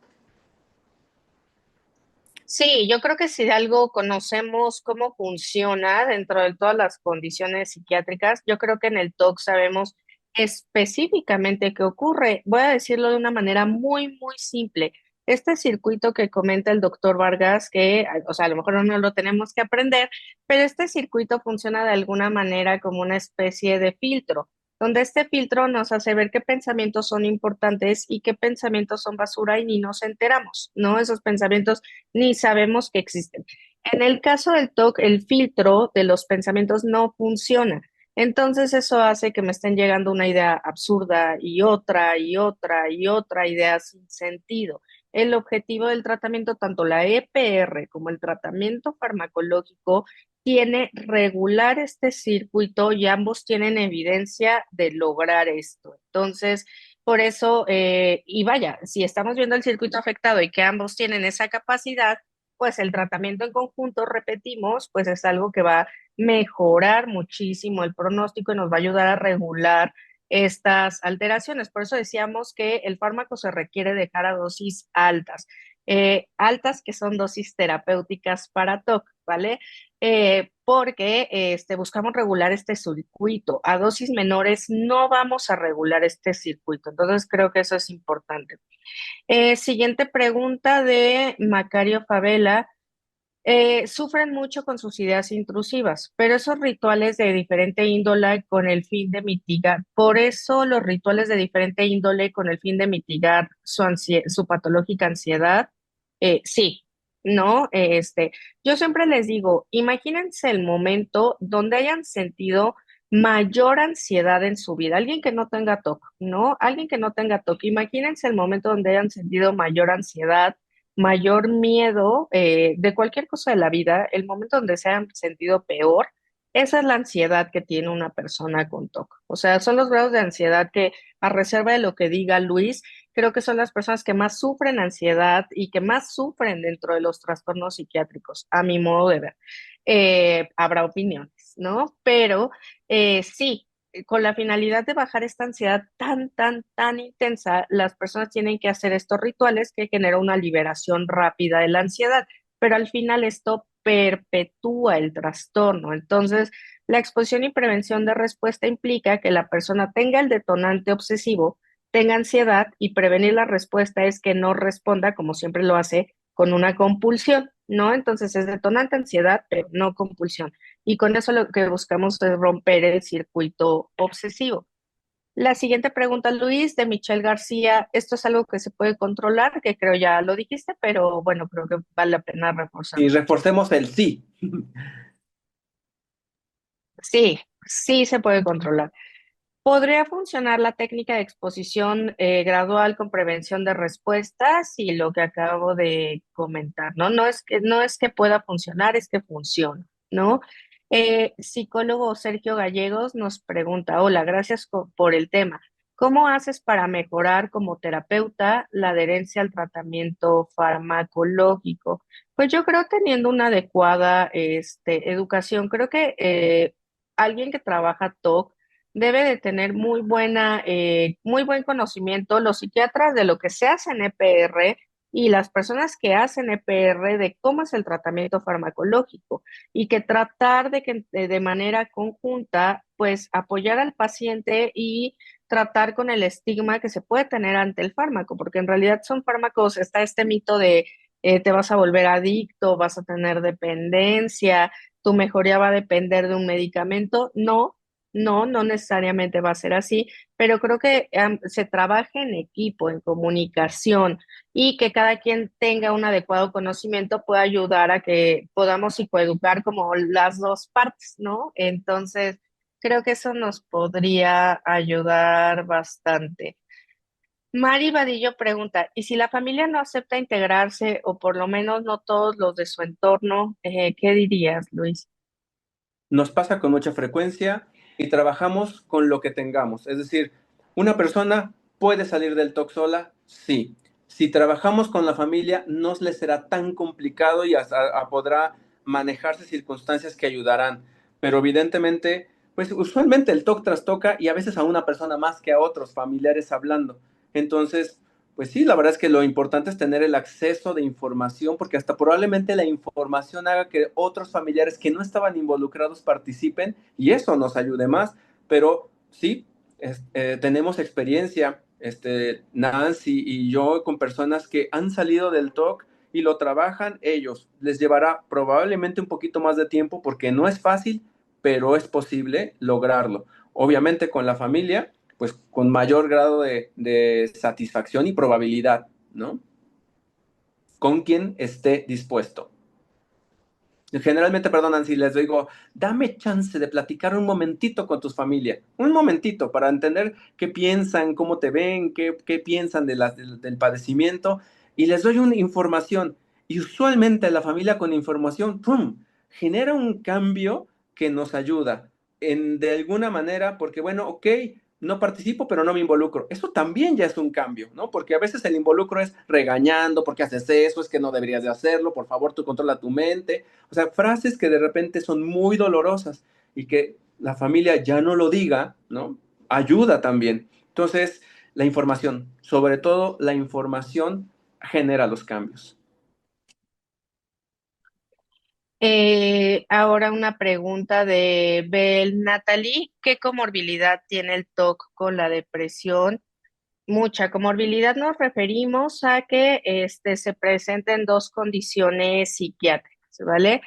Sí, yo creo que si de algo conocemos cómo funciona dentro de todas las condiciones psiquiátricas, yo creo que en el TOC sabemos específicamente qué ocurre. Voy a decirlo de una manera muy, muy simple. Este circuito que comenta el doctor Vargas, que, o sea, a lo mejor no lo tenemos que aprender, pero este circuito funciona de alguna manera como una especie de filtro, donde este filtro nos hace ver qué pensamientos son importantes y qué pensamientos son basura y ni nos enteramos, ¿no? Esos pensamientos ni sabemos que existen. En el caso del TOC, el filtro de los pensamientos no funciona. Entonces eso hace que me estén llegando una idea absurda y otra y otra y otra idea sin sentido. El objetivo del tratamiento, tanto la EPR como el tratamiento farmacológico, tiene regular este circuito y ambos tienen evidencia de lograr esto. Entonces, Por eso, y vaya, si estamos viendo el circuito afectado y que ambos tienen esa capacidad, pues el tratamiento en conjunto, repetimos, pues es algo que va a mejorar muchísimo el pronóstico y nos va a ayudar a regular estas alteraciones. Por eso decíamos que el fármaco se requiere dejar a dosis altas, altas que son dosis terapéuticas para TOC, ¿vale? Porque buscamos regular este circuito. A dosis menores no vamos a regular este circuito. Entonces creo que eso es importante. Siguiente pregunta de Macario Favela. Sufren mucho con sus ideas intrusivas, pero esos rituales de diferente índole con el fin de mitigar, por eso los rituales de diferente índole con el fin de mitigar su patológica ansiedad, sí, ¿no? Yo siempre les digo, imagínense el momento donde hayan sentido mayor ansiedad en su vida, alguien que no tenga TOC, ¿no? Alguien que no tenga TOC, imagínense el momento donde hayan sentido mayor ansiedad, mayor miedo de cualquier cosa de la vida, el momento donde se han sentido peor, esa es la ansiedad que tiene una persona con TOC. O sea, son los grados de ansiedad que, a reserva de lo que diga Luis, creo que son las personas que más sufren ansiedad y que más sufren dentro de los trastornos psiquiátricos, a mi modo de ver. Habrá opiniones, ¿no? Pero sí, con la finalidad de bajar esta ansiedad tan intensa, las personas tienen que hacer estos rituales que generan una liberación rápida de la ansiedad, pero al final esto perpetúa el trastorno. Entonces, la exposición y prevención de respuesta implica que la persona tenga el detonante obsesivo, tenga ansiedad y prevenir la respuesta es que no responda como siempre lo hace con una compulsión, ¿no? Entonces es detonante ansiedad, pero no compulsión. Y con eso lo que buscamos es romper el circuito obsesivo. La siguiente pregunta, Luis, de Michelle García. Esto es algo que se puede controlar, que creo ya lo dijiste, pero bueno, creo que vale la pena Y reforzarlo. reforcemos el sí. Sí, sí se puede controlar. ¿Podría funcionar la técnica de exposición gradual con prevención de respuestas? Y lo que acabo de comentar, ¿no? No es que pueda funcionar, es que funciona, ¿no? Psicólogo Sergio Gallegos nos pregunta, hola, gracias por el tema. ¿Cómo haces para mejorar como terapeuta la adherencia al tratamiento farmacológico? Pues yo creo teniendo una adecuada educación, creo que alguien que trabaja TOC debe de tener muy buen conocimiento los psiquiatras de lo que se hace en EPR y las personas que hacen EPR de cómo es el tratamiento farmacológico y que tratar de que de manera conjunta, pues apoyar al paciente y tratar con el estigma que se puede tener ante el fármaco, porque en realidad son fármacos, está este mito de te vas a volver adicto, vas a tener dependencia, tu mejoría va a depender de un medicamento. No, no necesariamente va a ser así, pero creo que se trabaja en equipo, en comunicación y que cada quien tenga un adecuado conocimiento puede ayudar a que podamos psicoeducar como las dos partes, ¿no? Entonces, creo que eso nos podría ayudar bastante. Mari Vadillo pregunta, ¿y si la familia no acepta integrarse o por lo menos no todos los de su entorno, qué dirías, Luis? Nos pasa con mucha frecuencia y trabajamos con lo que tengamos. Es decir, una persona puede salir del TOC sola, sí. Si trabajamos con la familia, no le será tan complicado y hasta podrá manejarse circunstancias que ayudarán. Pero evidentemente, pues usualmente el TOC trastoca y a veces a una persona más que a otros familiares hablando. Entonces, pues sí, la verdad es que lo importante es tener el acceso de información, porque hasta probablemente la información haga que otros familiares que no estaban involucrados participen y eso nos ayude más. Pero sí, tenemos experiencia, Nancy y yo, con personas que han salido del TOC y lo trabajan ellos. Les llevará probablemente un poquito más de tiempo porque no es fácil, pero es posible lograrlo. Obviamente con la familia pues con mayor grado de satisfacción y probabilidad, ¿no? Con quien esté dispuesto. Generalmente, perdonan si les digo, dame chance de platicar un momentito con tu familia, un momentito para entender qué piensan, cómo te ven, qué piensan del padecimiento, y les doy una información. Y usualmente la familia con información, ¡pum!, genera un cambio que nos ayuda de alguna manera, porque bueno, ok, no participo, pero no me involucro. Eso también ya es un cambio, ¿no? Porque a veces el involucro es regañando, ¿por qué haces eso? Es que no deberías de hacerlo, por favor, tú controla tu mente. O sea, frases que de repente son muy dolorosas y que la familia ya no lo diga, ¿no? Ayuda también. Entonces, la información, sobre todo la información genera los cambios. Ahora una pregunta de Bel Natalie. ¿Qué comorbilidad tiene el TOC con la depresión? Mucha comorbilidad nos referimos a que se presenten dos condiciones psiquiátricas, ¿vale?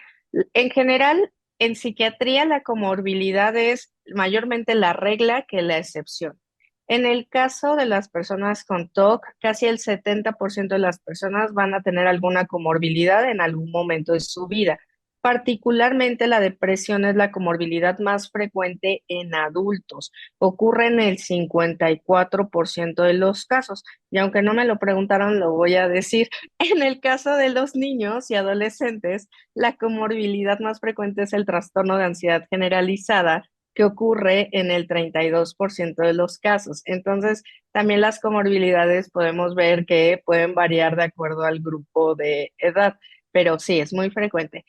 En general, en psiquiatría la comorbilidad es mayormente la regla que la excepción. En el caso de las personas con TOC, casi el 70% de las personas van a tener alguna comorbilidad en algún momento de su vida. Particularmente la depresión es la comorbilidad más frecuente en adultos. Ocurre en el 54% de los casos. Y aunque no me lo preguntaron, lo voy a decir. En el caso de los niños y adolescentes, la comorbilidad más frecuente es el trastorno de ansiedad generalizada, que ocurre en el 32% de los casos. Entonces, también las comorbilidades podemos ver que pueden variar de acuerdo al grupo de edad, pero sí, es muy frecuente.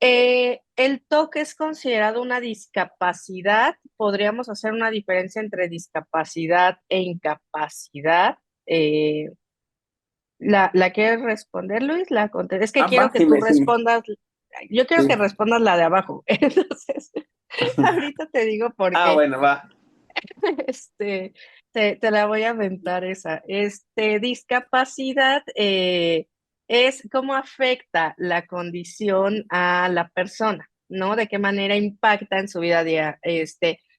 El TOC es considerado una discapacidad. Podríamos hacer una diferencia entre discapacidad e incapacidad. Eh, ¿La quieres responder, Luis? Es que Ah, quiero va, que sí, tú sí, respondas. Yo quiero que sí. respondas la de abajo. Entonces, ahorita te digo por Ah, qué. bueno, va. Este, te la voy a aventar esa. Discapacidad es cómo afecta la condición a la persona, ¿no? De qué manera impacta en su vida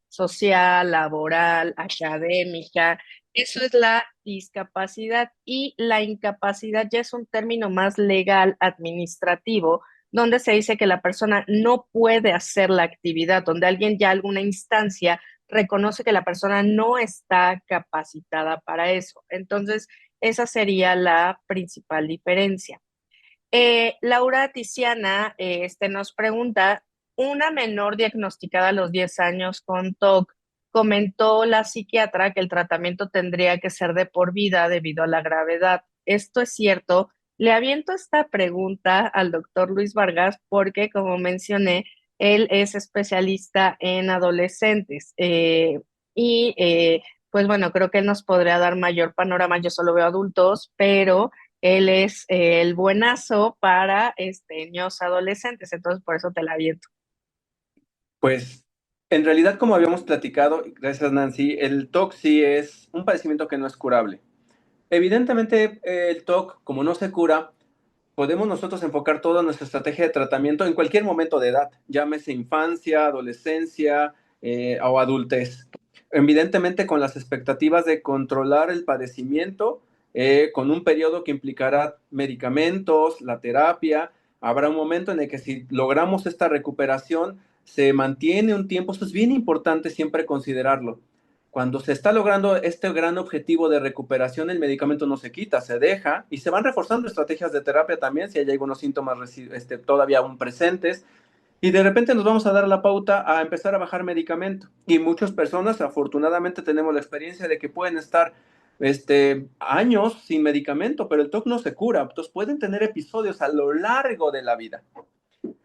social, laboral, académica. Eso es la discapacidad y la incapacidad ya es un término más legal, administrativo, donde se dice que la persona no puede hacer la actividad, donde alguien ya alguna instancia reconoce que la persona no está capacitada para eso. Entonces, esa sería la principal diferencia. Laura Tiziana nos pregunta, una menor diagnosticada a los 10 años con TOC, comentó la psiquiatra que el tratamiento tendría que ser de por vida debido a la gravedad. ¿Esto es cierto? Le aviento esta pregunta al doctor Luis Vargas porque, como mencioné, él es especialista en adolescentes pues bueno, creo que él nos podría dar mayor panorama. Yo solo veo adultos, pero él es el buenazo para niños adolescentes, entonces por eso te la aviento. Pues en realidad, como habíamos platicado, gracias Nancy, el TOC sí es un padecimiento que no es curable. Evidentemente, el TOC, como no se cura, podemos nosotros enfocar toda nuestra estrategia de tratamiento en cualquier momento de edad, llámese infancia, adolescencia o adultez. Evidentemente con las expectativas de controlar el padecimiento, con un periodo que implicará medicamentos, la terapia. Habrá un momento en el que si logramos esta recuperación, se mantiene un tiempo. Esto es bien importante siempre considerarlo. Cuando se está logrando este gran objetivo de recuperación, el medicamento no se quita, se deja y se van reforzando estrategias de terapia también si hay algunos síntomas todavía aún presentes. Y de repente nos vamos a dar la pauta a empezar a bajar medicamento. Y muchas personas, afortunadamente, tenemos la experiencia de que pueden estar años sin medicamento, pero el TOC no se cura. Entonces pueden tener episodios a lo largo de la vida,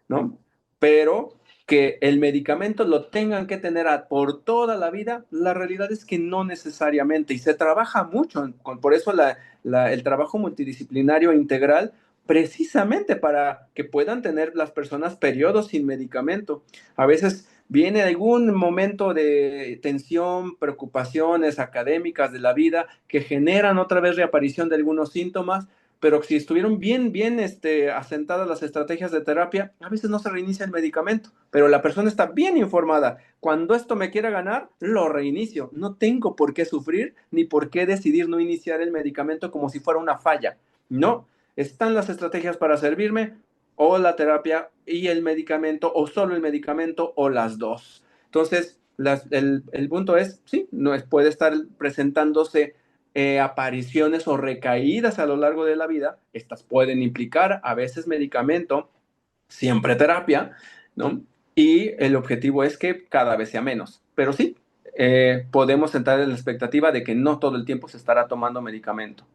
¿no? Pero que el medicamento lo tengan que tener por toda la vida, la realidad es que no necesariamente. Y se trabaja mucho, por eso el trabajo multidisciplinario integral, precisamente para que puedan tener las personas periodos sin medicamento. A veces viene algún momento de tensión, preocupaciones académicas de la vida que generan otra vez reaparición de algunos síntomas, pero si estuvieron bien asentadas las estrategias de terapia, a veces no se reinicia el medicamento, pero la persona está bien informada. Cuando esto me quiera ganar, lo reinicio. No tengo por qué sufrir ni por qué decidir no iniciar el medicamento como si fuera una falla. No, están las estrategias para servirme, o la terapia y el medicamento, o solo el medicamento, o las dos. Entonces, el punto es, sí, no es, puede estar presentándose apariciones o recaídas a lo largo de la vida. Estas pueden implicar a veces medicamento, siempre terapia, ¿no? Y el objetivo es que cada vez sea menos. Pero sí, podemos entrar en la expectativa de que no todo el tiempo se estará tomando medicamento.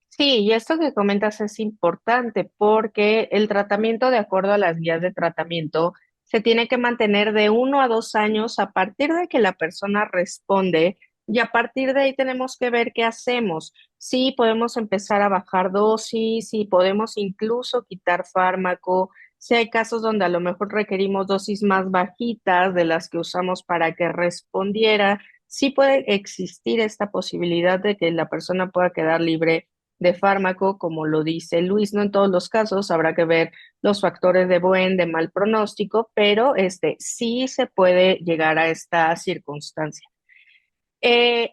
Sí, y esto que comentas es importante porque el tratamiento, de acuerdo a las guías de tratamiento, se tiene que mantener de 1 a 2 años a partir de que la persona responde y a partir de ahí tenemos que ver qué hacemos. Sí, podemos empezar a bajar dosis, sí, podemos incluso quitar fármaco. Si hay casos donde a lo mejor requerimos dosis más bajitas de las que usamos para que respondiera, sí puede existir esta posibilidad de que la persona pueda quedar libre de fármaco, como lo dice Luis, no en todos los casos, habrá que ver los factores de buen, de mal pronóstico, pero sí se puede llegar a esta circunstancia.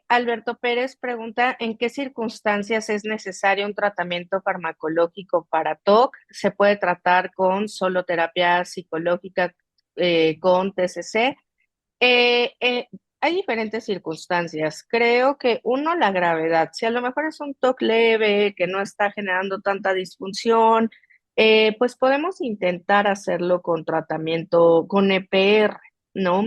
Alberto Pérez pregunta, ¿en qué circunstancias es necesario un tratamiento farmacológico para TOC? ¿Se puede tratar con solo terapia psicológica con TCC? Eh, eh, Hay diferentes circunstancias. Creo que uno, la gravedad. Si a lo mejor es un TOC leve, que no está generando tanta disfunción, pues podemos intentar hacerlo con tratamiento, con EPR, ¿no?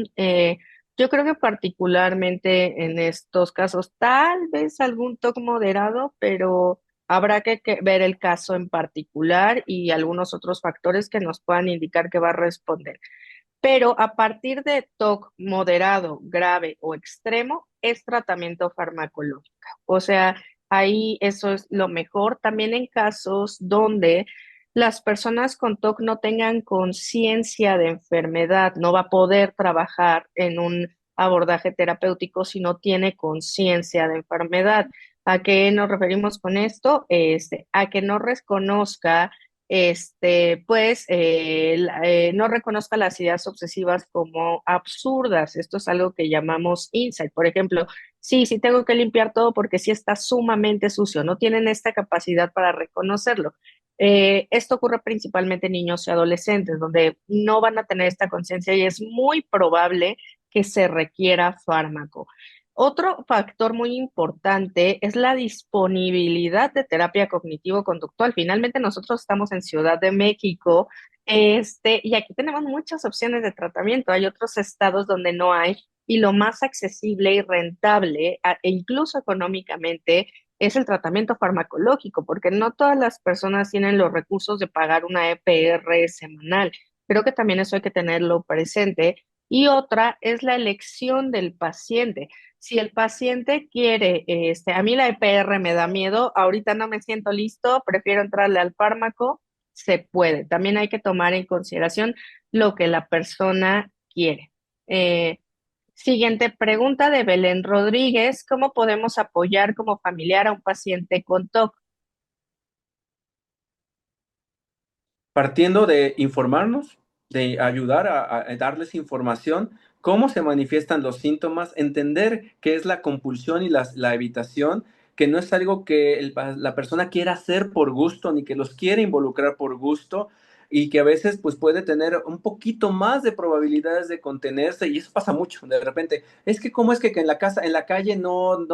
Yo creo que particularmente en estos casos, tal vez algún TOC moderado, pero habrá que ver el caso en particular y algunos otros factores que nos puedan indicar que va a responder. Pero a partir de TOC moderado, grave o extremo, es tratamiento farmacológico. O sea, ahí eso es lo mejor. También en casos donde las personas con TOC no tengan conciencia de enfermedad, no va a poder trabajar en un abordaje terapéutico si no tiene conciencia de enfermedad. ¿A qué nos referimos con esto? A que no reconozca no reconozca las ideas obsesivas como absurdas. Esto es algo que llamamos insight. Por ejemplo, sí tengo que limpiar todo porque sí está sumamente sucio. No tienen esta capacidad para reconocerlo. Esto ocurre principalmente en niños y adolescentes, donde no van a tener esta conciencia y es muy probable que se requiera fármaco. Otro factor muy importante es la disponibilidad de terapia cognitivo-conductual. Finalmente nosotros estamos en Ciudad de México, y aquí tenemos muchas opciones de tratamiento. Hay otros estados donde no hay, y lo más accesible y rentable, e incluso económicamente, es el tratamiento farmacológico, porque no todas las personas tienen los recursos de pagar una EPR semanal. Creo que también eso hay que tenerlo presente. Y otra es la elección del paciente. Si el paciente quiere, a mí la EPR me da miedo, ahorita no me siento listo, prefiero entrarle al fármaco, se puede. También hay que tomar en consideración lo que la persona quiere. Eh, Siguiente pregunta de Belén Rodríguez: ¿cómo podemos apoyar como familiar a un paciente con TOC? Partiendo de informarnos, de ayudar a darles información, cómo se manifiestan los síntomas, entender qué es la compulsión y la evitación, que no es algo que la persona quiera hacer por gusto, ni que los quiere involucrar por gusto, y que a veces pues puede tener un poquito más de probabilidades de contenerse, y eso pasa mucho. De repente, es que cómo es que en la casa, en la calle no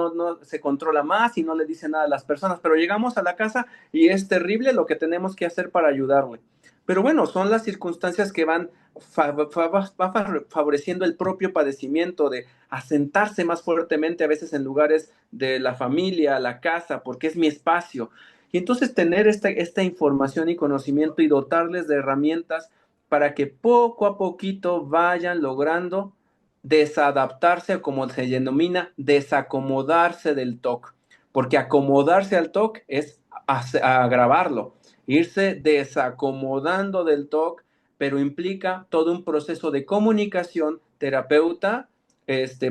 se controla más y no le dice nada a las personas, pero llegamos a la casa y es terrible lo que tenemos que hacer para ayudarle. Pero bueno, son las circunstancias que van favoreciendo el propio padecimiento de asentarse más fuertemente a veces en lugares de la familia, la casa, porque es mi espacio. Y entonces tener esta información y conocimiento y dotarles de herramientas para que poco a poquito vayan logrando desadaptarse, o como se denomina, desacomodarse del TOC. Porque acomodarse al TOC es agravarlo, irse desacomodando del TOC, pero implica todo un proceso de comunicación terapeuta,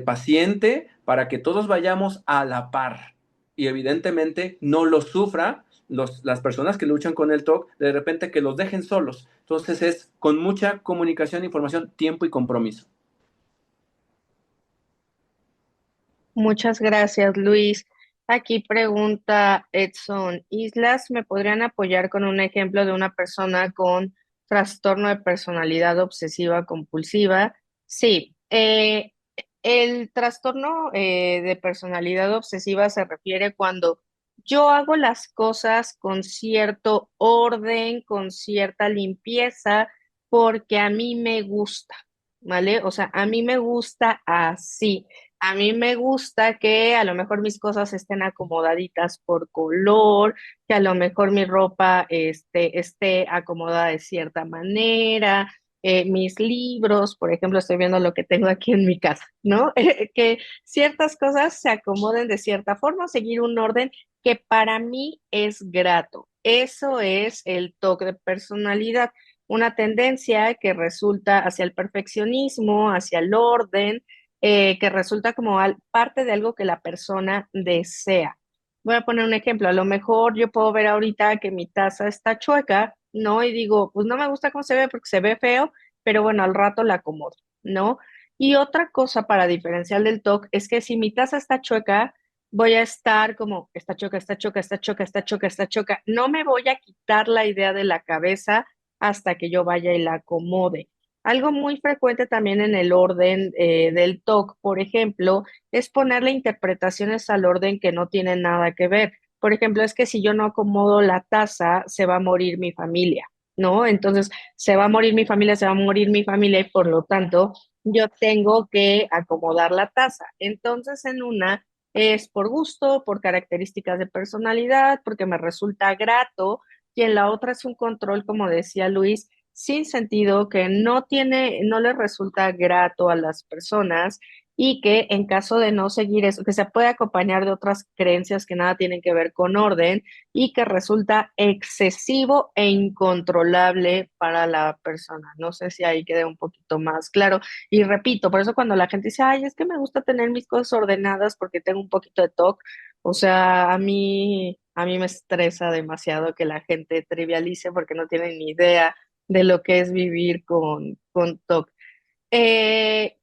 paciente, para que todos vayamos a la par y evidentemente no lo sufra las personas que luchan con el TOC, de repente que los dejen solos. Entonces es con mucha comunicación, información, tiempo y compromiso. Muchas gracias, Luis. Aquí pregunta Edson Islas: ¿me podrían apoyar con un ejemplo de una persona con trastorno de personalidad obsesiva compulsiva? Sí, el trastorno de personalidad obsesiva se refiere cuando yo hago las cosas con cierto orden, con cierta limpieza, porque a mí me gusta. ¿vale? O sea, a mí me gusta así. A mí me gusta que a lo mejor mis cosas estén acomodaditas por color, que a lo mejor mi ropa esté acomodada de cierta manera, mis libros, por ejemplo, estoy viendo lo que tengo aquí en mi casa, ¿no? Que ciertas cosas se acomoden de cierta forma, seguir un orden que para mí es grato. Eso es el toque de personalidad, una tendencia que resulta hacia el perfeccionismo, hacia el orden, que resulta como parte de algo que la persona desea. Voy a poner un ejemplo, a lo mejor yo puedo ver ahorita que mi taza está chueca, ¿no? Y digo, pues no me gusta cómo se ve porque se ve feo, pero bueno, al rato la acomodo, ¿no? Y otra cosa para diferenciar del TOC es que si mi taza está chueca, voy a estar como, está choca, está choca, está choca, está choca, está choca. No me voy a quitar la idea de la cabeza hasta que yo vaya y la acomode. Algo muy frecuente también en el orden del TOC, por ejemplo, es ponerle interpretaciones al orden que no tienen nada que ver. Por ejemplo, es que si yo no acomodo la taza, se va a morir mi familia, ¿no? Entonces, se va a morir mi familia, se va a morir mi familia y por lo tanto, yo tengo que acomodar la taza. Entonces, en una es por gusto, por características de personalidad, porque me resulta grato, y en la otra es un control, como decía Luis, sin sentido, que no le resulta grato a las personas y que en caso de no seguir eso, que se puede acompañar de otras creencias que nada tienen que ver con orden y que resulta excesivo e incontrolable para la persona. No sé si ahí quede un poquito más claro. Y repito, por eso cuando la gente dice, ay, es que me gusta tener mis cosas ordenadas porque tengo un poquito de TOC, o sea, a mí me estresa demasiado que la gente trivialice porque no tienen ni idea de lo que es vivir con TOC. Eh,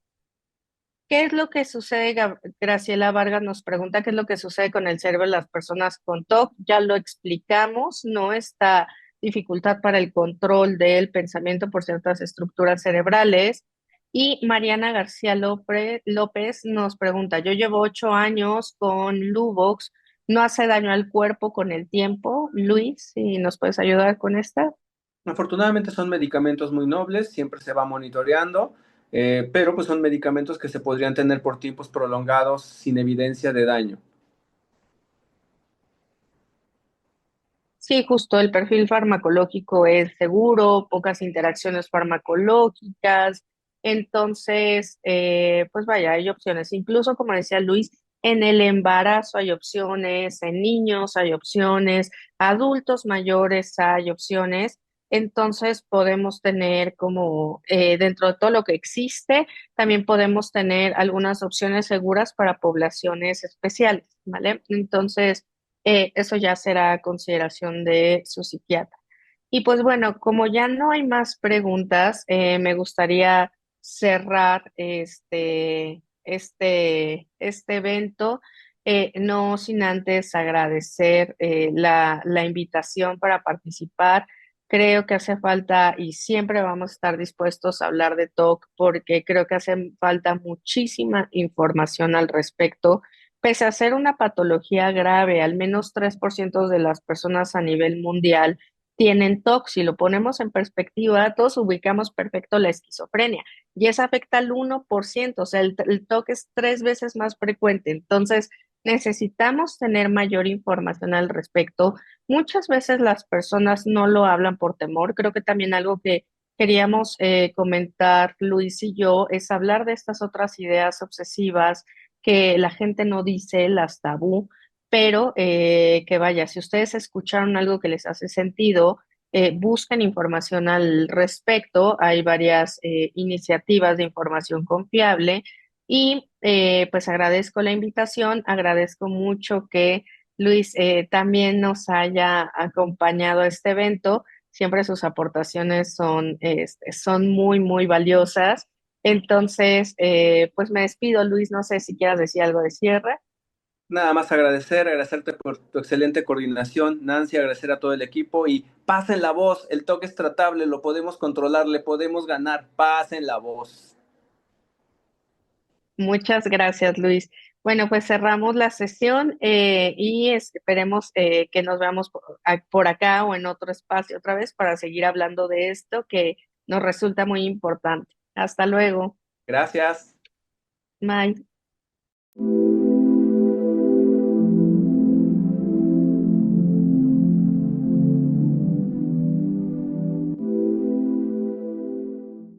¿Qué es lo que sucede? Graciela Vargas nos pregunta qué es lo que sucede con el cerebro de las personas con TOC. Ya lo explicamos, ¿no? Esta dificultad para el control del pensamiento por ciertas estructuras cerebrales. Y Mariana García López nos pregunta, yo llevo 8 años con Luvox, ¿no hace daño al cuerpo con el tiempo? Luis, si nos puedes ayudar con esta. Afortunadamente son medicamentos muy nobles, siempre se va monitoreando, pero pues son medicamentos que se podrían tener por tiempos prolongados sin evidencia de daño. Sí, justo el perfil farmacológico es seguro, pocas interacciones farmacológicas, entonces, pues vaya, hay opciones. Incluso, como decía Luis, en el embarazo hay opciones, en niños hay opciones, adultos mayores hay opciones, entonces podemos tener como dentro de todo lo que existe, también podemos tener algunas opciones seguras para poblaciones especiales, ¿vale? Entonces eso ya será consideración de su psiquiatra. Y pues bueno, como ya no hay más preguntas, me gustaría cerrar este evento, no sin antes agradecer la invitación para participar. Creo que hace falta y siempre vamos a estar dispuestos a hablar de TOC porque creo que hace falta muchísima información al respecto. Pese a ser una patología grave, al menos 3% de las personas a nivel mundial tienen TOC. Si lo ponemos en perspectiva, todos ubicamos perfecto la esquizofrenia y esa afecta al 1%, o sea, el TOC es 3 veces más frecuente. Entonces, necesitamos tener mayor información al respecto. Muchas veces las personas no lo hablan por temor. Creo que también algo que queríamos comentar, Luis y yo, es hablar de estas otras ideas obsesivas que la gente no dice, las tabú, pero que vaya, si ustedes escucharon algo que les hace sentido, busquen información al respecto. Hay varias iniciativas de información confiable y pues agradezco la invitación, agradezco mucho que Luis también nos haya acompañado a este evento. Siempre sus aportaciones son muy, muy valiosas. Entonces, pues me despido, Luis, no sé si quieras decir algo de cierre. Nada más agradecerte por tu excelente coordinación, Nancy, agradecer a todo el equipo y pasen la voz, el toque es tratable, lo podemos controlar, le podemos ganar, pasen la voz. Muchas gracias, Luis. Bueno, pues cerramos la sesión y esperemos que nos veamos por acá o en otro espacio otra vez para seguir hablando de esto que nos resulta muy importante. Hasta luego. Gracias. Bye.